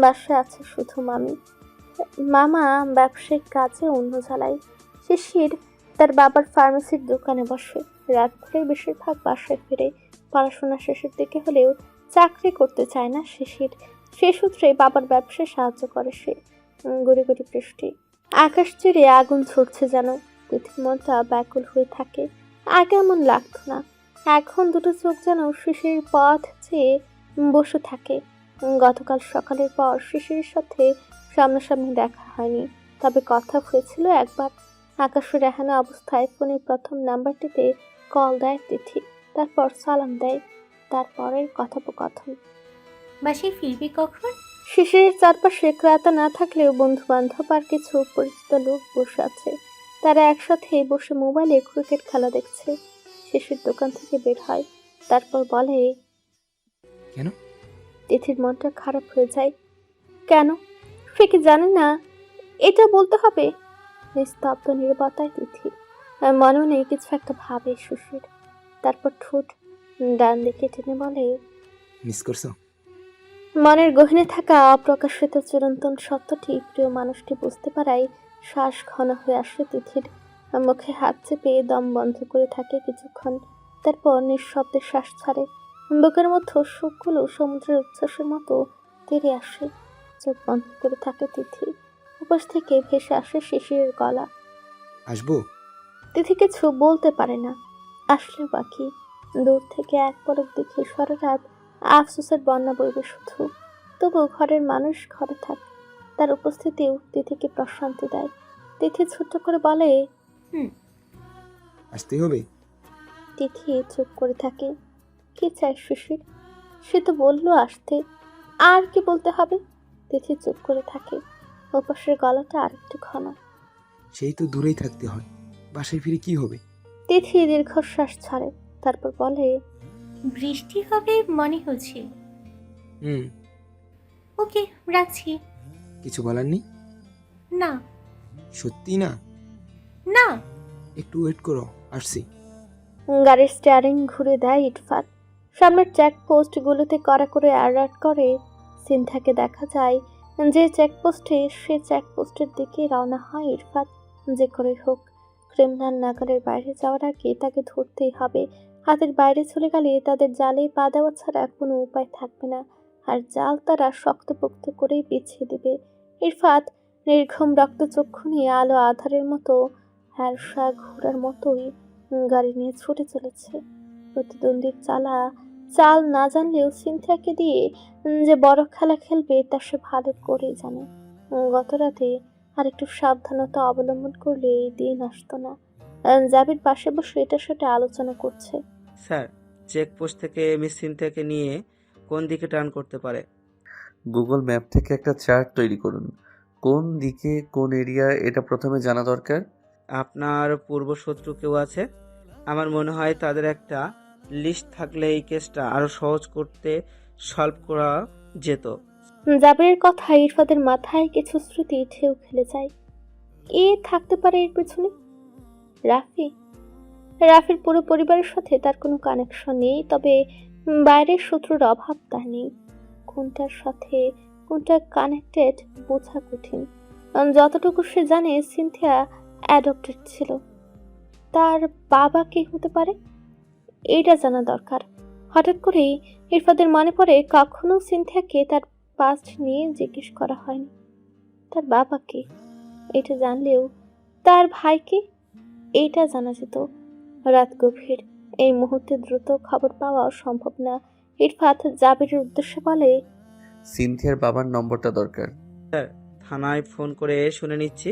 বাসায় আছে শুধু মামি। মামা ব্যবসায়িক কাজে অন্য জ্বালায়। শিশির তার বাবার ফার্মেসির দোকানে বসে। রাত করে বেশিরভাগ বাসায় ফিরে। পড়াশোনা শেষের দিকে হলেও চাকরি করতে চায় না শিশির। সে সূত্রে বাবার ব্যবসায় সাহায্য করে সে। গড়ি গড়ি বৃষ্টি, আকাশ চিরে আগুন ছড়ছে যেন। তিথির মনটা ব্যাকুল হয়ে থাকে। আগে এমন লাগতো না। এখন দুটো চোখ যেন শিশির পথ চেয়ে বসে থাকে। গতকাল সকালের পর শিশিরের সাথে সামনাসামনি দেখা হয়নি, তবে কথা হয়েছিল একবার। আকাশের রেহানা অবস্থায় ফোনের প্রথম নাম্বারটিতে কল দেয় তিথি, তারপর সালাম দেয়। তারপরের কথোপকথন। বাসায় ফিরবি কখন? শিশিরের চারপাশে ক্রেতা না থাকলেও বন্ধু বান্ধব আর কিছু পরিচিত লোক বসে আছে। তারা একসাথে বসে মোবাইলে ক্রিকেট খেলা দেখছে। শিশির দোকান থেকে বের হয়, তারপর বলে, কেন? তিথির মনটা খারাপ হয়ে যায়। কেন? সে কি জানে না এটা বলতে হবে? নিস্তব্ধ নীরবতায় তিথি মনে মনে কিছু একটা ভাবে শিশির। তারপর ঠোঁট ডান দিকে টেনে বলে, মিস করছো? মনের গহীনে থাকা অপ্রকাশিত চিরন্তন সত্যটি প্রিয় মানুষটি বুঝতে পারায় শ্বাস ঘন হয়ে আসে তিথির। মুখে হাত চেপে দম বন্ধ করে থাকে কিছুক্ষণ, তারপর নিঃশব্দে শ্বাস ছাড়ে। বুকের মধ্যে সুখগুলো সমুদ্রের উচ্ছ্বাসের মতো তেড়ে আসে। চোখ বন্ধ করে থাকে তিথি। উপাস থেকে ভেসে আসে শিশিরের গলা। আসবো? তিথি কিছু বলতে পারে না, আসলেও বাকি। দূর থেকে এক পলক দেখে সারা রাত আফসোসের বন্যা বইবে শুধু। তবু ঘরের মানুষ ঘরে থাক, তার উপস্থিতিও তিথিকে প্রশান্তি দেয়। তিথি ছোট্ট করে বলে, আসতে হবে? তিথি চুপ করে থাকে। কি চাই শিশির? সে তো বললো আসতে, আর কি বলতে হবে? তিথি চুপ করে থাকে। উপাসের গলাটা আরেকটু ঘন। সেই তো দূরেই থাকতে হয়, বাসায় ফিরে কি হবে? তিথি দীর্ঘশ্বাস ছাড়ে, তারপর বলে, বৃষ্টি হবে মনে হচ্ছে। হুম। ওকে, রাখছি। কিছু বলার নেই? না। সত্যি না? না। একটু ওয়েট করো, আসছি। গাড়ির স্টিয়ারিং ঘুরে দেয় ইরফান। সামনের চেকপোস্টগুলোতে কড়া করে অ্যালার্ট করে। সিনথাকে দেখা যায় যে চেকপোস্টে, সে চেকপোস্টের দিকে রওনা হয় ইরফান। যে করে হোক ক্রিমিনাল নাগালের বাইরে যাওয়ার আগে তাকে ধরতেই হবে। হাতের বাইরে চলে গেলে তাদের জালে পা দেওয়া ছাড়া কোনো উপায় থাকবে না, আর জাল তারা শক্তপোক্ত করেই বিছিয়ে দেবে। ইরফাত নির্ঘুম রক্তচক্ষু নিয়ে আলো আধারের মতো হ্যারসা ঘোড়ার মতোই গাড়ি নিয়ে ছুটে চলেছে। প্রতিদ্বন্দ্বীর চাল না জানলেও সিনথিয়াকে দিয়ে যে বড় খেলা খেলবে তা সে ভালো করেই জানে। গত রাতে আর একটু সাবধানতা অবলম্বন করলে এই দিন আসতো না। জাবির পাশে বসে এটা সেটা আলোচনা করছে। স্যার, চেকপোস্ট থেকে মিস সিনথিয়াকে নিয়ে কোন দিকে টার্ন করতে পারে? গুগল ম্যাপ থেকে একটা চার্ট তৈরি করুন। কোন দিকে কোন এরিয়া এটা প্রথমে জানা দরকার। আপনার পূর্বশত্রু কেউ আছে? আমার মনে হয় তাদের একটা লিস্ট থাকলে এই কেসটা আরো সহজ করতে সলভ করা যেত। জাবিরের কথা ইরফাদের মাথায় কিছু স্মৃতি ঢেউ খেলে যায়। এ থাকতে পারে এর পেছনে? রাফির পুরো পরিবারের সাথে তার কোনো কানেকশন নেই, তবে বাইরের শত্রুর অভাব তার নেই। কোনটার সাথে কোনটা কানেক্টেড বোঝা কঠিন। যতটুকু সে জানে সিনথিয়া অ্যাডপ্টেড ছিল। তার বাবা কে হতে পারে এটা জানা দরকার। হঠাৎ করেই ইরফাদের মনে পড়ে কখনো সিনথিয়াকে তার পাস্ট নিয়ে জিজ্ঞেস করা হয়নি। তার বাবাকে এটা জানলেও তার ভাইকে এটা জানা যেত। রাত গভীর, এই মুহূর্তে দ্রুত খবর পাওয়া সম্ভব না। ইরফাত জাবিরের উদ্দেশ্যে বলে, সিনথিয়ার বাবার নম্বরটা দরকার। স্যার, থানায় ফোন করে শুনে নিচ্ছি।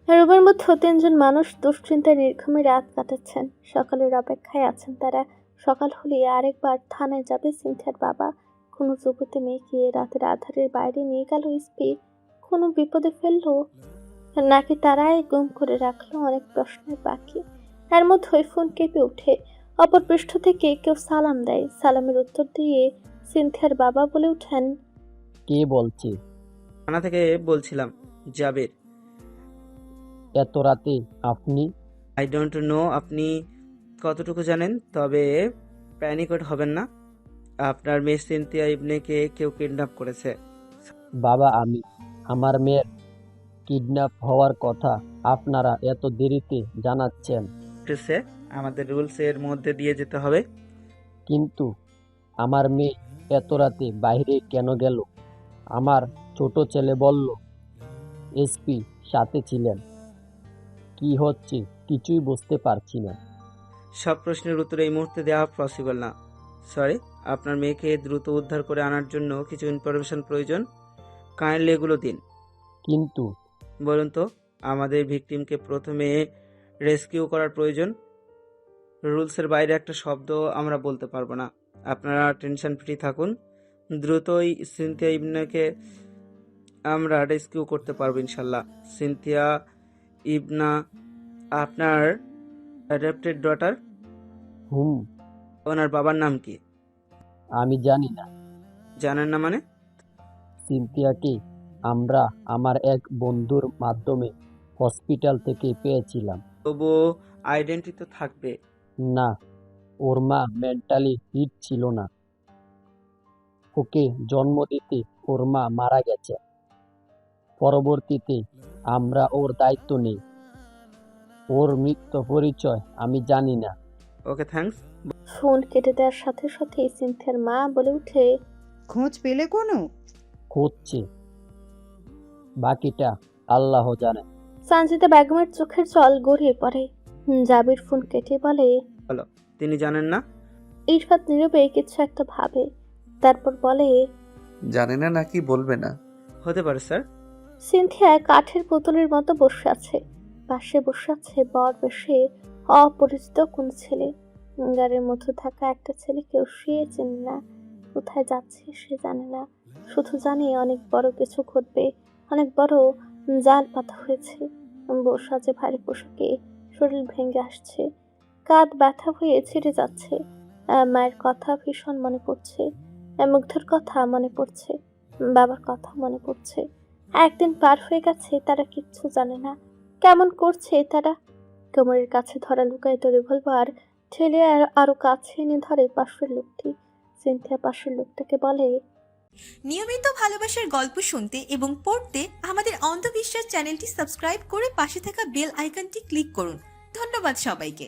রুমের মধ্যে 3জন মানুষ দুশ্চিন্তায় নির্ঘুমে রাত কাটাচ্ছেন। সকালের অপেক্ষায় আছেন তারা। সকাল হলে আরেকবার থানায় যাবে সিনথিয়ার বাবা। কোনো যুবতী মেয়েকে রাতের আধারের বাইরে নিয়ে গেল এসপি। কোনো বিপদে ফেললো নাকি তারাই গুম করে রাখলো, অনেক প্রশ্নের বাকি। এর মধ্যে ফোন কেঁপে ওঠে। অপর পৃষ্ঠ থেকে কেউ সালাম দেয়। সালামের উত্তর দিয়ে সিনথিয়ার বাবা বলে ওঠেন, কে বলছে? থানা থেকে বলছিলাম, জাবির। এত রাতে আপনি? আই ডোন্ট নো আপনি কতটুকু জানেন, তবে প্যানিক হবেন না। আপনার মেয়ে সিনথিয়া ইবনেকে কেউ কিডন্যাপ করেছে। বাবা, আমার মেয়ের কিডন্যাপ হওয়ার কথা আপনারা এত দেরিতে জানাচ্ছেন। আমাদের রুলস এর মধ্যে দিয়ে যেতে হবে। কিন্তু আমার মেয়ে এত রাতে বাইরে কেন গেল? আমার ছোট ছেলে বলল এসপি সাথে ছিলেন। কি হচ্ছে কিছুই বুঝতে পারছি না। সব প্রশ্নের উত্তর এই মুহূর্তে দেওয়া পসিবল না। সরি, আপনার মেয়েকে দ্রুত উদ্ধার করে আনার জন্য কিছু ইনফরমেশন প্রয়োজন। কাইন্ডলি এগুলো দিন। কিন্তু বলুন তো, আমাদের ভিকটিমকে প্রথমে রেস্কিউ করার প্রয়োজন। রুলসের বাইরে একটা শব্দ আমরা বলতে পারবো না। আপনারা টেনশন ফ্রি থাকুন। দ্রুতই সিনথিয়া ইবনাকে আমরা রেস্কিউ করতে পারবো ইনশাল্লাহ। সিনথিয়া ইবনা আপনার অ্যাডাপ্টেড ডটার? ওনার বাবার নাম কি? আমি জানি না। জানেন না মানে? সিনথিয়াকে আমরা আমার এক বন্ধুর মাধ্যমে হসপিটাল থেকে পেয়েছিলাম। তবুও আইডেন্টি তো থাকবে। না, ওর মা মেন্টালি ফিট ছিল না। ওকে জন্ম দিতে ওর মা মারা গেছে। পরবর্তীতে আমরা ওর দায়িত্ব নিই। ওর মৃত্যু পরিচয় আমি জানি না। ওকে, থ্যাঙ্কস। ফোন কেটে দেওয়ার সাথে সাথে সিনথিয়ার মা বলে উঠে, খোঁজ পেলে কোনো? খুঁজছি, বাকিটা আল্লাহ জানে। সানজিদা বেগমের চোখের জল গড়িয়ে পড়ে। জাবির ফোন কেটে বলে, তিনি জানেন না? ইরফাত নীরবে কিছু একটা ভাবে, তারপর বলে, জানে না নাকি বলবে না? হতে পারে স্যার। সিনথিয়া কাঠের পুতুলের মতো বসে আছে। পাশে বসে আছে বর বেশে অপরিচিত কোন ছেলে। গাড়ির মধ্যে থাকা একটা ছেলেকেও সে চেনে না। কোথায় যাচ্ছে সে জানে না, শুধু জানে অনেক বড় কিছু ঘটবে, অনেক বড় জাল পাতা হয়েছে। বসা যে ভারী পোশাকে শরীর ভেঙে আসছে, কাঁধ ব্যথা হয়ে ছিঁড়ে যাচ্ছে। মায়ের কথা ভীষণ মনে পড়ছে, মুগ্ধর কথা মনে পড়ছে, বাবার কথা মনে পড়ছে। একদিন পার হয়ে গেছে, তারা কিচ্ছু জানে না কেমন করছে তারা। কোমরের কাছে ধরা লুকায়িত রিভলভার ঠেলে আরো কাছে এনে ধরে পাশের লোকটি। সিনথিয়া পাশের লোকটাকে বলে, নিয়মিত ভালোবাসার গল্প শুনতে এবং পড়তে আমাদের অন্ধবিশ্বাস চ্যানেলটি সাবস্ক্রাইব করে পাশে থাকা বেল আইকনটি ক্লিক করুন। ধন্যবাদ সবাইকে।